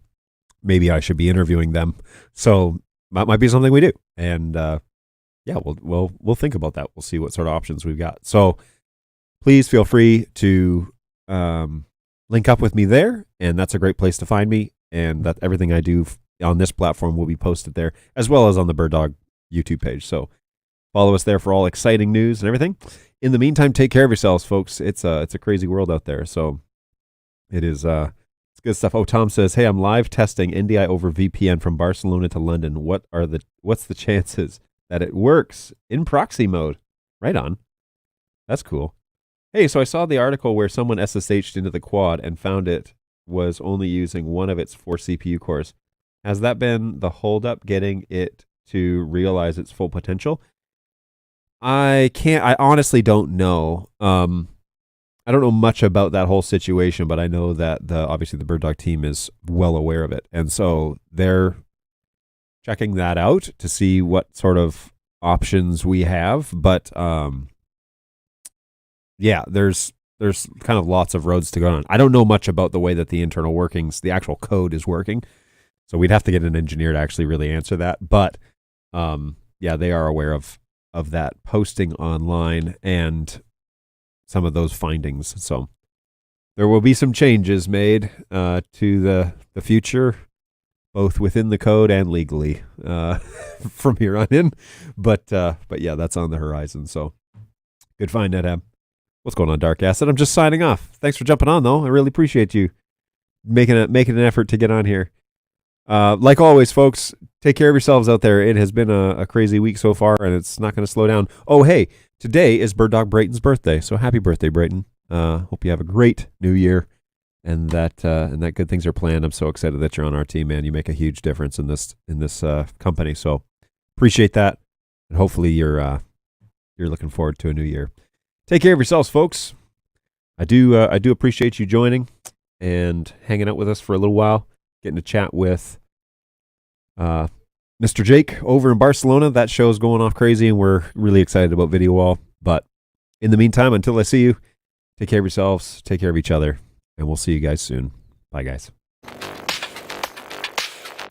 Maybe I should be interviewing them. So that might be something we do. And yeah, we'll think about that. We'll see what sort of options we've got. So please feel free to link up with me there. And that's a great place to find me. And that everything I do on this platform will be posted there, as well as on the BirdDog YouTube page. So follow us there for all exciting news and everything. In the meantime, take care of yourselves, folks. It's a crazy world out there. So it is it's good stuff. Oh, Tom says, hey, I'm live testing NDI over VPN from Barcelona to London. What's the chances that it works in proxy mode? Right on. That's cool. Hey, so I saw the article where someone SSH'd into the quad and found it was only using one of its 4 CPU cores. Has that been the holdup getting it to realize its full potential? I honestly don't know. I don't know much about that whole situation, but I know that obviously the BirdDog team is well aware of it. And so they're checking that out to see what sort of options we have, but yeah, there's kind of lots of roads to go on. I don't know much about the way that the internal workings, the actual code is working, so we'd have to get an engineer to actually really answer that. But yeah, they are aware of that posting online and some of those findings. So there will be some changes made to the future, both within the code and legally from here on in. But yeah, that's on the horizon. So good find, NetApp. What's going on, Dark Acid? I'm just signing off. Thanks for jumping on, though. I really appreciate you making an effort to get on here. Like always, folks, take care of yourselves out there. It has been a crazy week so far, and it's not going to slow down. Oh, hey, today is BirdDog Brayton's birthday, so happy birthday, Brayton. Hope you have a great new year, and that good things are planned. I'm so excited that you're on our team, man. You make a huge difference in this company, so appreciate that, and hopefully you're looking forward to a new year. Take care of yourselves, folks. I do appreciate you joining and hanging out with us for a little while, getting to chat with Mr. Jake over in Barcelona. That show's going off crazy, and we're really excited about Video Wall. But in the meantime, until I see you, take care of yourselves, take care of each other, and we'll see you guys soon. Bye, guys.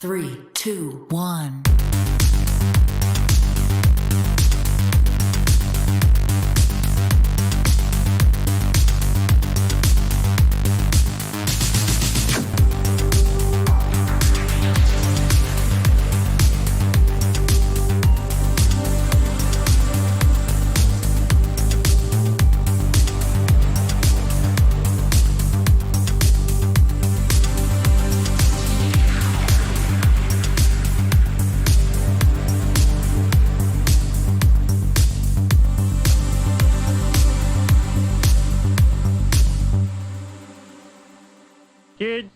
3, 2, 1. Kids,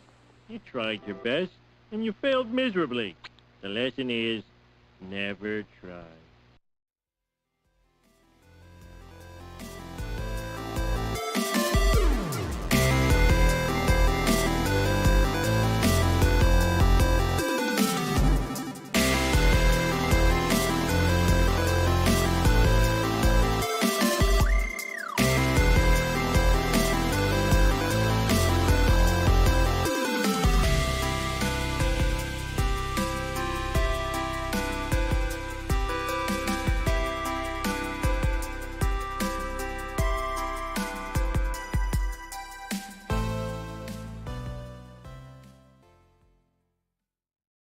you tried your best, and you failed miserably. The lesson is, never try.